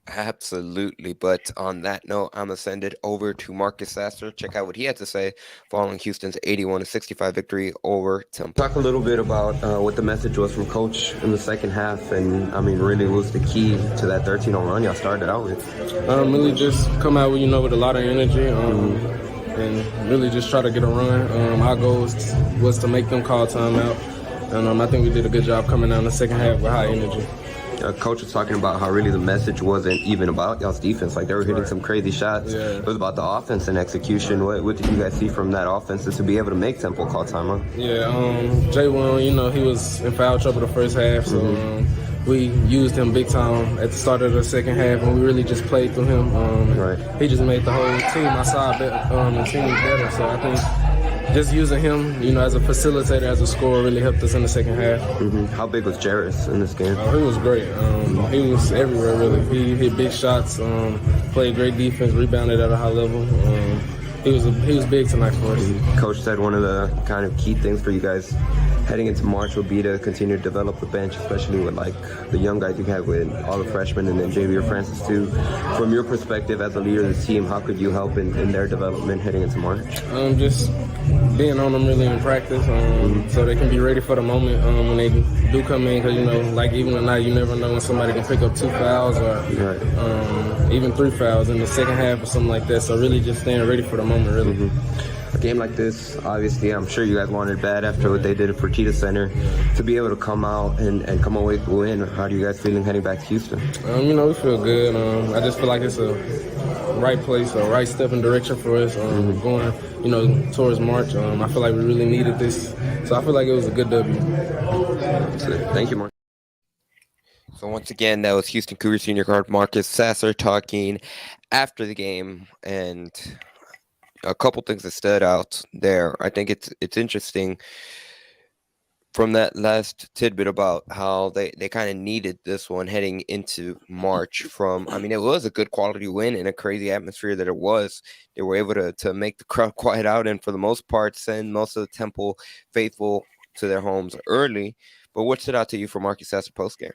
Absolutely. But on that note, I'm going to send it over to Marcus Sasser. Check out what he had to say following Houston's 81-65 victory over Temple. Talk a little bit about what the message was from Coach in the second half, and I mean, really was the key to that 13-0 run y'all started out with. Really just come out with, with a lot of energy, and really just try to get a run. Our goal was to make them call timeout, and I think we did a good job coming out in the second half with high energy. Coach was talking about how really the message wasn't even about y'all's defense. Like, they were hitting some crazy shots. Yeah. It was about the offense and execution. What did you guys see from that offense to be able to make Temple call timeout? Yeah, J1, he was in foul trouble the first half, so we used him big time at the start of the second half, and we really just played through him. Right. He just made the whole team, our side, and team better. So I think just using him, as a facilitator, as a scorer, really helped us in the second half. How big was Jarris in this game? He was great. He was everywhere, really. He hit big shots, played great defense, rebounded at a high level. He was big tonight for us. Coach said one of the kind of key things for you guys heading into March will be to continue to develop the bench, especially with like the young guys you have with all the freshmen and then Xavier Francis too. From your perspective as a leader of the team, how could you help in their development heading into March? Just being on them really in practice, so they can be ready for the moment when they do come in. Because like even tonight, you never know when somebody can pick up 2 fouls or even 3 fouls in the second half or something like that. So really just staying ready for the moment, really. A game like this, obviously, I'm sure you guys wanted bad after what they did at Fertitta Center to be able to come out and come away with a win. How do you guys feeling heading back to Houston? We feel good. I just feel like it's a right place, a right step in direction for us going, towards March. I feel like we really needed this, so I feel like it was a good W. That's it. Thank you, Mark. So once again, that was Houston Cougars senior guard Marcus Sasser talking after the game, and a couple things that stood out there. I think it's interesting from that last tidbit about how they kind of needed this one heading into March. It was a good quality win in a crazy atmosphere that it was. They were able to make the crowd quiet out and for the most part send most of the Temple faithful to their homes early. But what stood out to you for Marcus Sasser postgame?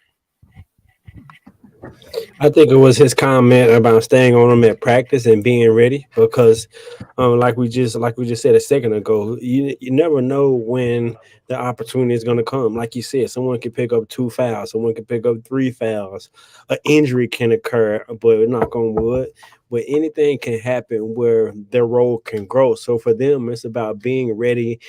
I think it was his comment about staying on him at practice and being ready, because like we just said a second ago, you never know when the opportunity is going to come. Like you said, someone can pick up 2 fouls, someone can pick up 3 fouls, an injury can occur, but knock on wood, but anything can happen where their role can grow. So for them, it's about being ready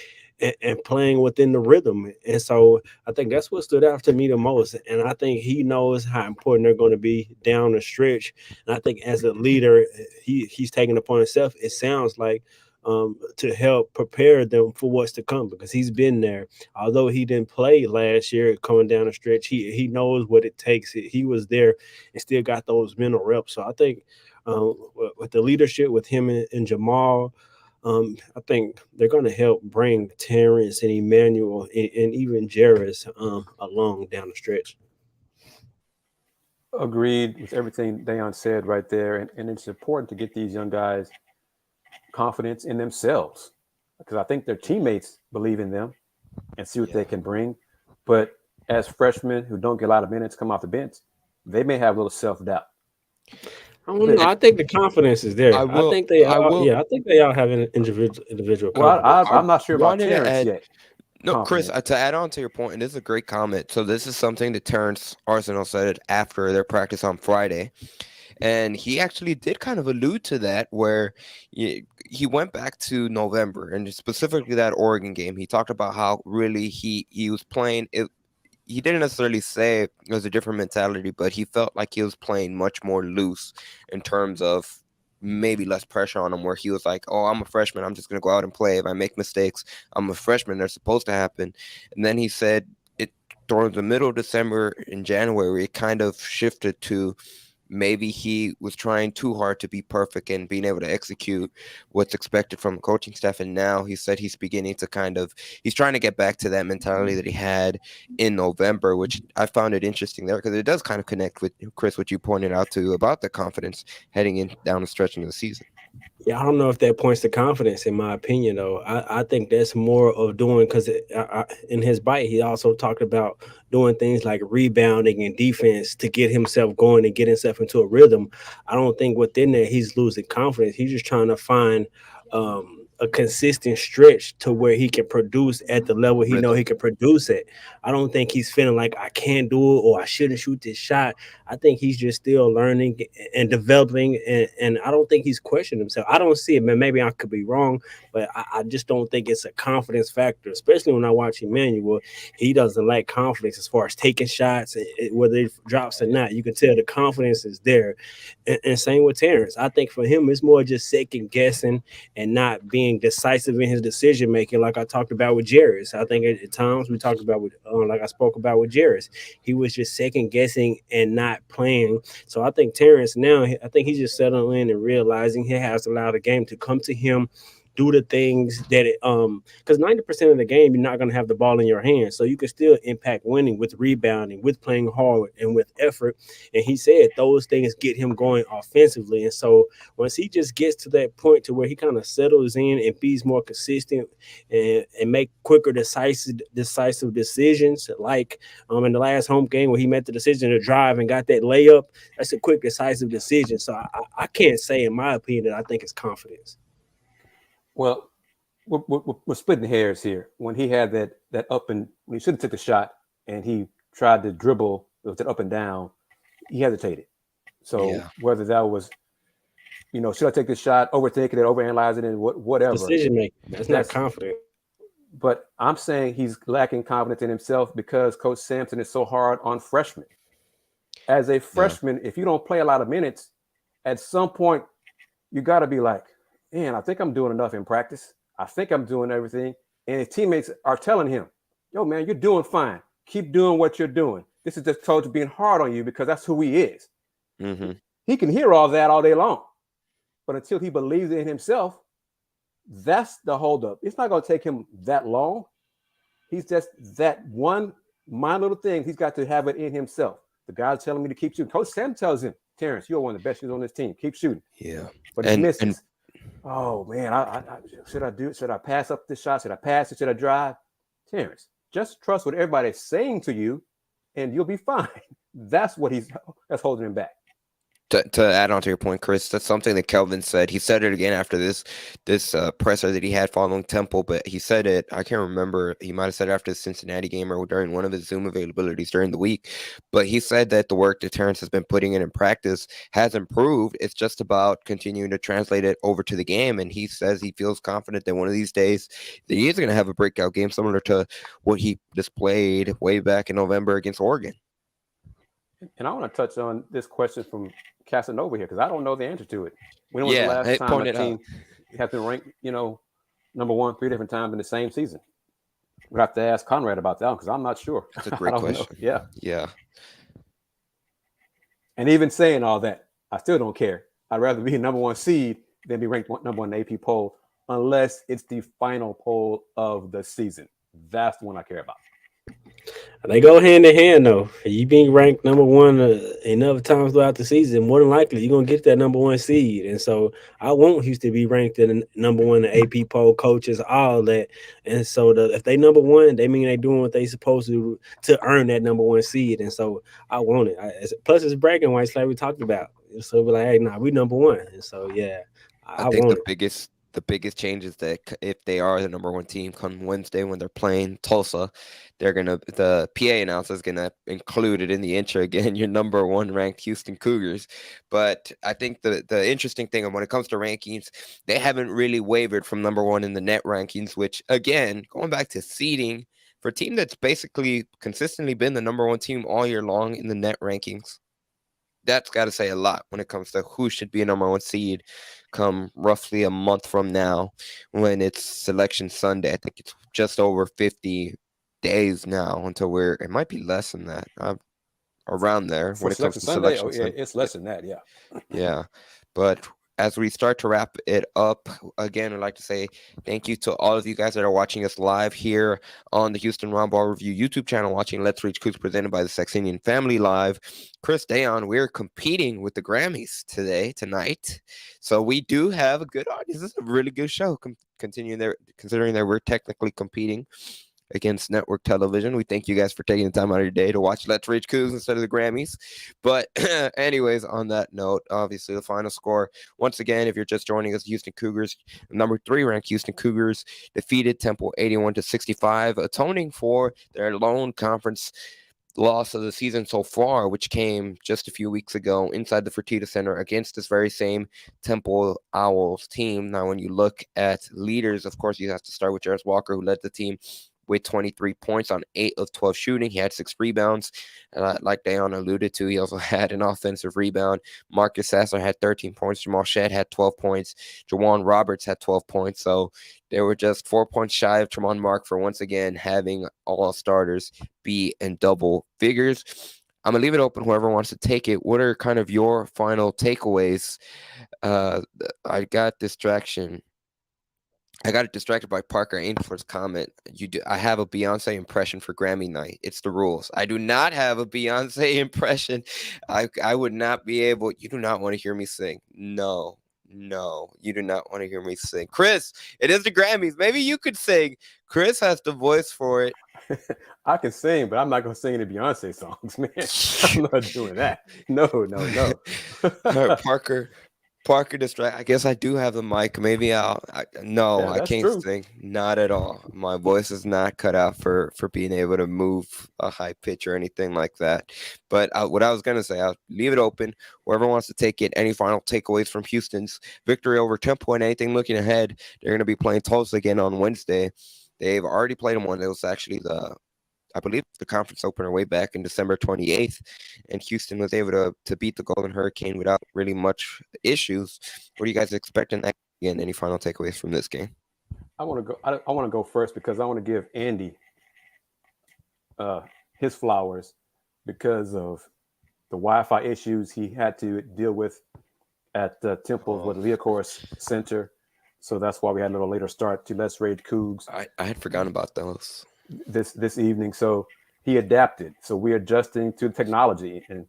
and playing within the rhythm. And so I think that's what stood out to me the most. And I think he knows how important they're going to be down the stretch. And I think as a leader, he's taking upon himself, it sounds like, to help prepare them for what's to come, because he's been there. Although he didn't play last year coming down the stretch, he knows what it takes. He was there and still got those mental reps. So I think with the leadership with him and Jamal, I think they're going to help bring Terrence and Emmanuel and even Jarris along down the stretch. Agreed with everything Dayon said right there. And it's important to get these young guys confidence in themselves, because I think their teammates believe in them and see what they can bring. But as freshmen who don't get a lot of minutes come off the bench, they may have a little self-doubt. I think the confidence is there. I think they all have an individual confidence. Well, I'm not sure about Terrence yet. No, Chris, to add on to your point, and this is a great comment. So this is something that Terrence Arsenal said after their practice on Friday. And he actually did kind of allude to that, where he went back to November and specifically that Oregon game. He talked about how really he was playing it. He didn't necessarily say it was a different mentality, but he felt like he was playing much more loose in terms of maybe less pressure on him, where he was like, oh, I'm a freshman, I'm just going to go out and play. If I make mistakes, I'm a freshman, they're supposed to happen. And then he said it during the middle of December and January, it kind of shifted to maybe he was trying too hard to be perfect and being able to execute what's expected from the coaching staff. And now he said he's beginning to he's trying to get back to that mentality that he had in November, which I found it interesting there, because it does kind of connect with, Chris, what you pointed out to about the confidence heading in down the stretch of the season. Yeah, I don't know if that points to confidence, in my opinion, though. I think that's more of doing, because in his bite, he also talked about doing things like rebounding and defense to get himself going and get himself into a rhythm. I don't think within that he's losing confidence. He's just trying to find a consistent stretch to where he can produce at the level he know Rhythm. he can produce at. I don't think he's feeling like I can't do it or I shouldn't shoot this shot. I think he's just still learning and developing, and I don't think he's questioning himself. I don't see it, man. Maybe I could be wrong, but I just don't think it's a confidence factor, especially when I watch Emmanuel. He doesn't lack confidence as far as taking shots, whether it drops or not. You can tell the confidence is there. And same with Terrence. I think for him, it's more just second guessing and not being decisive in his decision making, like I talked about with Jarris. I think at times we talked about with, like I spoke about with Jarris, he was just second guessing and not playing. So I think Terrence now, I think he's just settling in and realizing he has to allow the game to come to him, do the things that it because 90% of the game you're not going to have the ball in your hands, so you can still impact winning with rebounding, with playing hard, and with effort. And he said those things get him going offensively. And so once he just gets to that point to where he kind of settles in and be more consistent and make quicker decisive decisions, like in the last home game where he made the decision to drive and got that layup, that's a quick decisive decision. So I can't say, in my opinion, that I think it's confidence. Well, we're splitting hairs here. When he had that up and when he should have took the shot and he tried to dribble with it up and down, he hesitated. So whether that was, should I take this shot, overthinking it, overanalyzing it, whatever. Decision making. That's not confident. But I'm saying he's lacking confidence in himself because Coach Sampson is so hard on freshmen. As a freshman, if you don't play a lot of minutes, at some point you got to be like, man, I think I'm doing enough in practice. I think I'm doing everything. And his teammates are telling him, yo, man, you're doing fine. Keep doing what you're doing. This is just coach being hard on you because that's who he is. Mm-hmm. He can hear all that all day long. But until he believes in himself, that's the holdup. It's not going to take him that long. He's just that one minor little thing. He's got to have it in himself. The guy's telling me to keep shooting. Coach Sam tells him, Terrence, you're one of the best shooters on this team. Keep shooting. Yeah. But he misses. Oh, man, I should I do it? Should I pass up this shot? Should I pass it? Should I drive? Terrence, just trust what everybody's saying to you, and you'll be fine. That's holding him back. To add on to your point, Kris, that's something that Kelvin said. He said it again after this presser that he had following Temple, but he said it, I can't remember, he might have said it after the Cincinnati game or during one of his Zoom availabilities during the week, but he said that the work that Terrence has been putting in practice has improved. It's just about continuing to translate it over to the game, and he says he feels confident that one of these days that he is going to have a breakout game similar to what he displayed way back in November against Oregon. And I want to touch on this question from Casanova here because I don't know the answer to it. When was the last time a team has been ranked, number one 3 different times in the same season? We'd have to ask Conrad about that one because I'm not sure. That's a great question. Yeah. And even saying all that, I still don't care. I'd rather be number one seed than be ranked number one in the AP poll unless it's the final poll of the season. That's the one I care about. They go hand in hand, though. You being ranked number one enough times throughout the season, more than likely you're gonna get that number one seed. And so I want Houston to be ranked in number one in the AP poll, coaches, all that. And so if they number one, they mean they doing what they supposed to earn that number one seed. And so I want it. Plus it's bragging rights, like we talked about. So we're like, hey, we number one. And so I think want the biggest change is that if they are the number one team come Wednesday when they're playing Tulsa, the PA announcer is gonna include it in the intro again, your number one ranked Houston Cougars. But I think the interesting thing when it comes to rankings, they haven't really wavered from number one in the net rankings, which again, going back to seeding for a team that's basically consistently been the number one team all year long in the net rankings. That's got to say a lot when it comes to who should be a number one seed come roughly a month from now when it's Selection Sunday. I think it's just over 50 days now until it might be less than that, around there. For when it comes to Sunday, Selection Sunday. It's less than that, Yeah, but as we start to wrap it up, again, I'd like to say thank you to all of you guys that are watching us live here on the Houston Round Ball Review YouTube channel, watching Let's Rage Coogs presented by the Saxenian Family live. Chris, Dayon, we're competing with the Grammys tonight. So we do have a good audience. This is a really good show. Considering that we're technically competing against network television. We thank you guys for taking the time out of your day to watch Let's Rage Coogs instead of the Grammys. But anyways, on that note, obviously the final score, once again, if you're just joining us, Houston Cougars, number 3 ranked Houston Cougars defeated Temple 81-65, atoning for their lone conference loss of the season so far, which came just a few weeks ago inside the Fertitta Center against this very same Temple Owls team. Now, when you look at leaders, of course, you have to start with Jarris Walker, who led the team with 23 points on 8 of 12 shooting. He had 6 rebounds. And like Dayon alluded to, he also had an offensive rebound. Marcus Sasser had 13 points. Jamal Shedd had 12 points. Jawan Roberts had 12 points. So they were just 4 points shy of Tremont Mark for once again having all starters be in double figures. I'm going to leave it open, whoever wants to take it. What are kind of your final takeaways? I got distracted by Parker Ainsworth's comment. I have a Beyonce impression for Grammy night. It's the rules. I do not have a Beyonce impression. I would not be able. You do not want to hear me sing. No, you do not want to hear me sing. Chris, it is the Grammys. Maybe you could sing. Chris has the voice for it. I can sing, but I'm not going to sing any Beyonce songs, man. I'm not doing that. No. All right, Parker distract. I guess I do have the mic. Maybe I can't true. sing. Not at all. My voice is not cut out for being able to move a high pitch or anything like that. But what I was going to say, I'll leave it open. Whoever wants to take it, any final takeaways from Houston's victory over Temple and anything looking ahead, they're going to be playing Tulsa again on Wednesday. They've already played them one. It was actually I believe the conference opener way back in December 28th, and Houston was able to beat the Golden Hurricane without really much issues. What are you guys expecting? Again, any final takeaways from this game? I want to go first because I want to give Andy his flowers because of the Wi-Fi issues he had to deal with at Temple's with Leocourse Center. So that's why we had a little later start to Let's Rage Coogs. I had forgotten about those. This evening, so he adapted. So we're adjusting to technology, and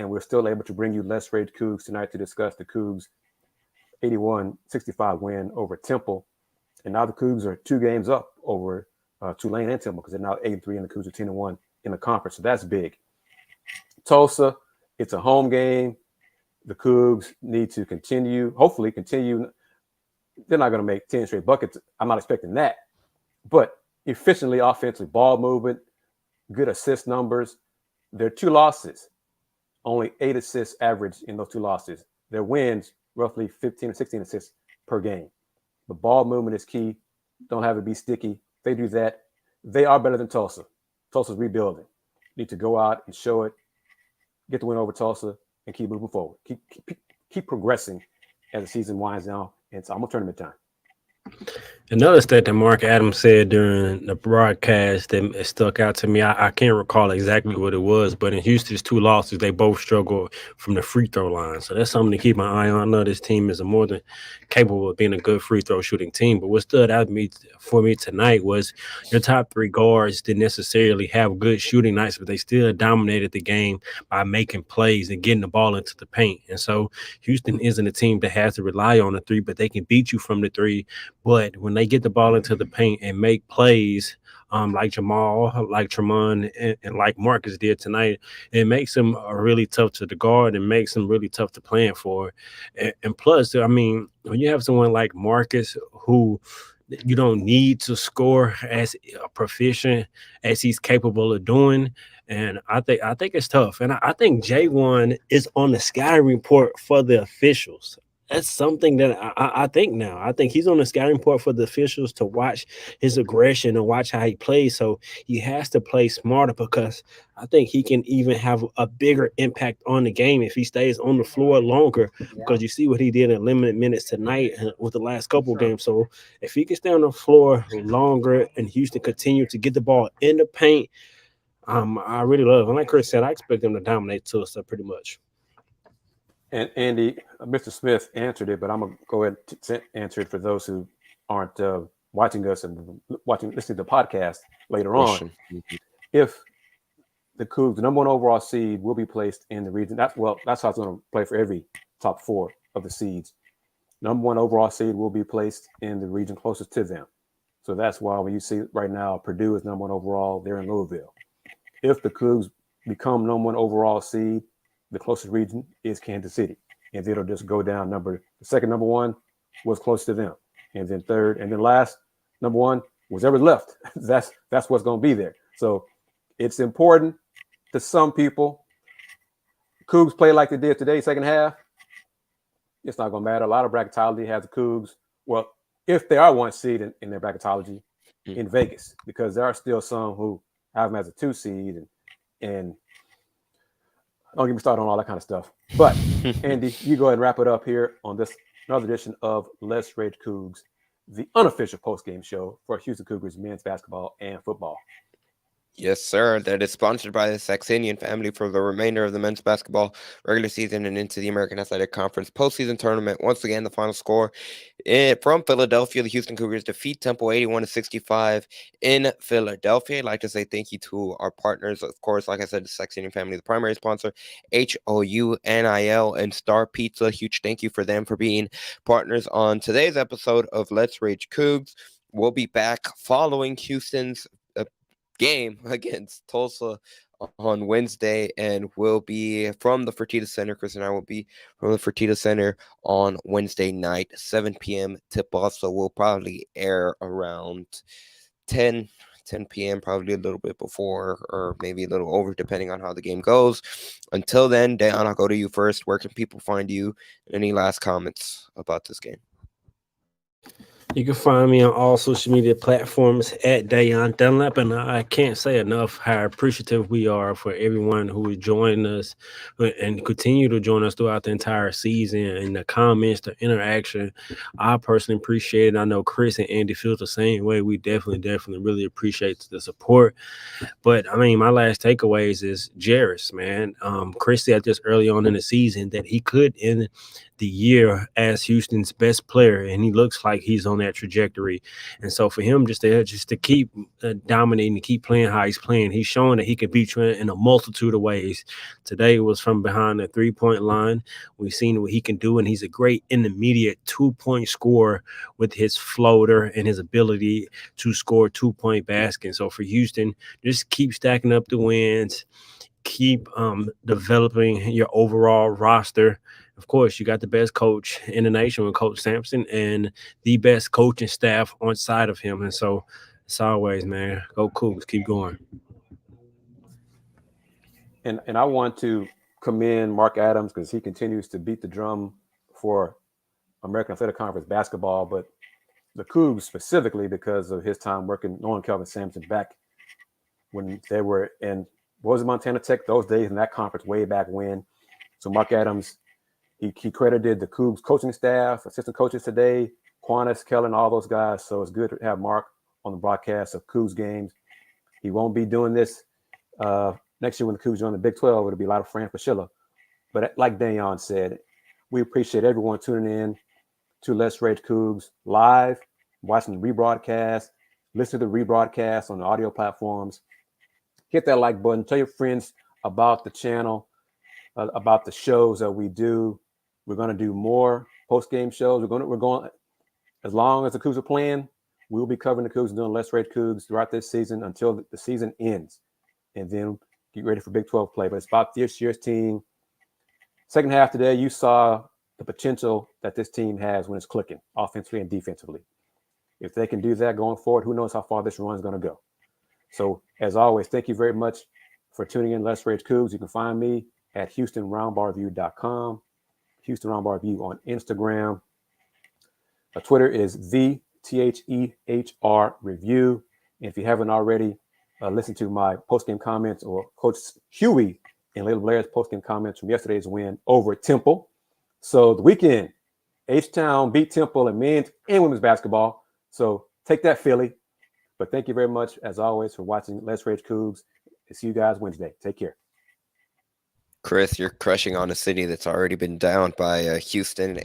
we're still able to bring you Let's Rage Coogs tonight to discuss the Cougs 81-65 win over Temple, and now the Cougs are 2 games up over Tulane and Temple because they're now 8-3 and the Cougs are 10-1 in the conference. So that's big. Tulsa, it's a home game. The Cougs need to hopefully continue. They're not going to make 10 straight buckets. I'm not expecting that, but efficiently offensively, ball movement, good assist numbers. Their 2 losses, only 8 assists average in those 2 losses. Their wins, roughly 15 or 16 assists per game. The ball movement is key. Don't have it be sticky. They do that. They are better than Tulsa. Tulsa's rebuilding. Need to go out and show it, get the win over Tulsa, and keep moving forward. Keep progressing as the season winds down. It's almost tournament time. Another stat that Mark Adams said during the broadcast that stuck out to me, I can't recall exactly what it was, but in Houston's 2 losses, they both struggled from the free throw line. So that's something to keep my eye on. I know this team is more than capable of being a good free throw shooting team, but what stood out for me tonight was your top 3 guards didn't necessarily have good shooting nights, but they still dominated the game by making plays and getting the ball into the paint. And so Houston isn't a team that has to rely on the 3, but they can beat you from the 3. But when they get the ball into the paint and make plays like Jamal, like Tremont, and like Marcus did tonight, it makes them really tough to the guard and makes them really tough to plan for. And plus, I mean, when you have someone like Marcus who you don't need to score as proficient as he's capable of doing, and I think it's tough. And I think J1 is on the scouting report for the officials. That's something that I think now. I think he's on the scouting report for the officials to watch his aggression and watch how he plays. So he has to play smarter because I think he can even have a bigger impact on the game if he stays on the floor longer, because you see what he did in limited minutes tonight with the last couple games. So if he can stay on the floor longer and Houston continue to get the ball in the paint, I really love. And like Chris said, I expect them to dominate Tulsa pretty much. And Andy, Mr. Smith answered it, but I'm gonna go ahead and answer it for those who aren't watching us and listening to the podcast later on. Question. If the Cougs, the number one overall seed, will be placed in the region, that's how it's going to play for every top four of the seeds. Number one overall seed will be placed in the region closest to them. So that's why when you see right now Purdue is number one overall, they're in Louisville. If the Cougs become number one overall seed, the closest region is Kansas City, and it'll just go down. The second number one was close to them, and then third, and then last number one was ever left. That's what's going to be there. So it's important to some people. Cougs play like they did today, second half. It's not going to matter. A lot of bracketology has the Cougs. Well, if they are one seed in their bracketology in Vegas, because there are still some who have them as a 2 seed and don't get me started on all that kind of stuff. But Andy, you go ahead and wrap it up here on this another edition of Let's Rage Coogs, the unofficial post-game show for Houston Cougars men's basketball and football. Yes, sir. That is sponsored by the Saxenian Family for the remainder of the men's basketball regular season and into the American Athletic Conference postseason tournament. Once again, the final score from Philadelphia, the Houston Cougars defeat Temple 81-65 in Philadelphia. I'd like to say thank you to our partners, of course, like I said, the Saxenian Family, the primary sponsor, HOUNIL, and Star Pizza. Huge thank you for them for being partners on today's episode of Let's Rage Cougs. We'll be back following Houston's game against Tulsa on Wednesday, and we'll be from the Fertitta Center. Chris and I will be from the Fertitta Center on Wednesday night, 7 p.m. tip-off, so we'll probably air around 10 p.m., probably a little bit before or maybe a little over, depending on how the game goes. Until then, Dan, I'll go to you first. Where can people find you? Any last comments about this game? You can find me on all social media platforms at Dayon Dunlap, and I can't say enough how appreciative we are for everyone who is joining us and continue to join us throughout the entire season, and the comments, the interaction. I personally appreciate it. I know Chris and Andy feel the same way. We definitely really appreciate the support. But I mean, my last takeaways is Jairus, man. Chris said just early on in the season that he could end the year as Houston's best player, and he looks like he's on that trajectory. And so for him just to keep dominating, to keep playing how he's playing, he's showing that he can beat you in a multitude of ways. Today was from behind the 3-point line. We've seen what he can do, and he's a great intermediate 2-point scorer with his floater and his ability to score 2-point baskets. So for Houston, just keep stacking up the wins, keep developing your overall roster. Of course, you got the best coach in the nation with Coach Sampson and the best coaching staff on side of him. And so it's always, man, go Cougs, keep going. And I want to commend Mark Adams because he continues to beat the drum for American Athletic Conference basketball, but the Cougs specifically because of his time knowing Kelvin Sampson back when they were in, Montana Tech, those days in that conference way back when. So Mark Adams, he credited the Cougs coaching staff, assistant coaches today, Quantis, Kellen, all those guys. So it's good to have Mark on the broadcast of Cougs games. He won't be doing this next year when the Cougs join the Big 12. It'll be a lot of Fran Fraschilla. But like Dayon said, we appreciate everyone tuning in to Let's Rage Cougs live, watching the rebroadcast, listen to the rebroadcast on the audio platforms. Hit that like button. Tell your friends about the channel, about the shows that we do. We're going to do more post-game shows. We're going as long as the Cougs are playing, we'll be covering the Cougs and doing Let's Rage Cougs throughout this season until the season ends. And then get ready for Big 12 play. But it's about this year's team. Second half today, you saw the potential that this team has when it's clicking, offensively and defensively. If they can do that going forward, who knows how far this run is going to go. So, as always, thank you very much for tuning in. Let's Rage Cougs. You can find me at HoustonRoundBarReview.com, Houston Roundbar Review on Instagram. Twitter is the THEHR Review. And if you haven't already listened to my postgame comments or Coach Huey and Layla Blair's postgame comments from yesterday's win over at Temple. So the weekend, H-Town beat Temple in men's and women's basketball. So take that, Philly. But thank you very much, as always, for watching Let's Rage Cougs. See you guys Wednesday. Take care. Kris, you're crushing on a city that's already been downed by a Houston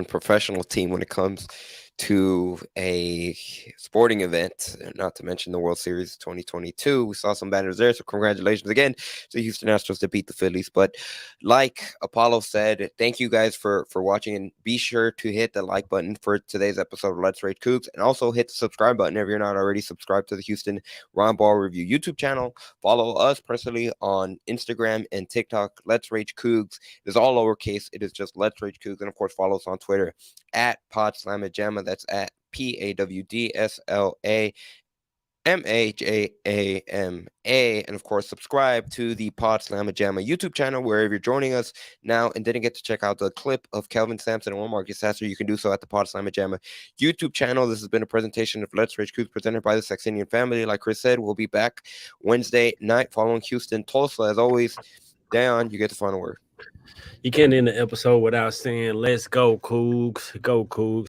professional team when it comes to a sporting event, not to mention the World Series 2022. We saw some banners there, so congratulations again to the Houston Astros to beat the Phillies. But like Apollo said, thank you guys for watching, and be sure to hit the like button for today's episode of Let's Rage Coogs, and also hit the subscribe button if you're not already subscribed to the Houston Ron Ball Review YouTube channel. Follow us personally on Instagram and TikTok, Let's Rage Coogs. It is all lowercase. It is just Let's Rage Coogs. And of course, follow us on Twitter at PodSlamajama. That's at PAWDSLAMAJAMA. And of course, subscribe to the Podslamajama YouTube channel wherever you're joining us now and didn't get to check out the clip of Kelvin Sampson and Marcus Sasser. You can do so at the Podslamajama YouTube channel. This has been a presentation of Let's Rage Coogs presented by the Saxenian Family. Like Kris said, we'll be back Wednesday night following Houston Tulsa. As always, Dayon, you get the final word. You can't end the episode without saying, let's go, Cougs. Go, Cougs.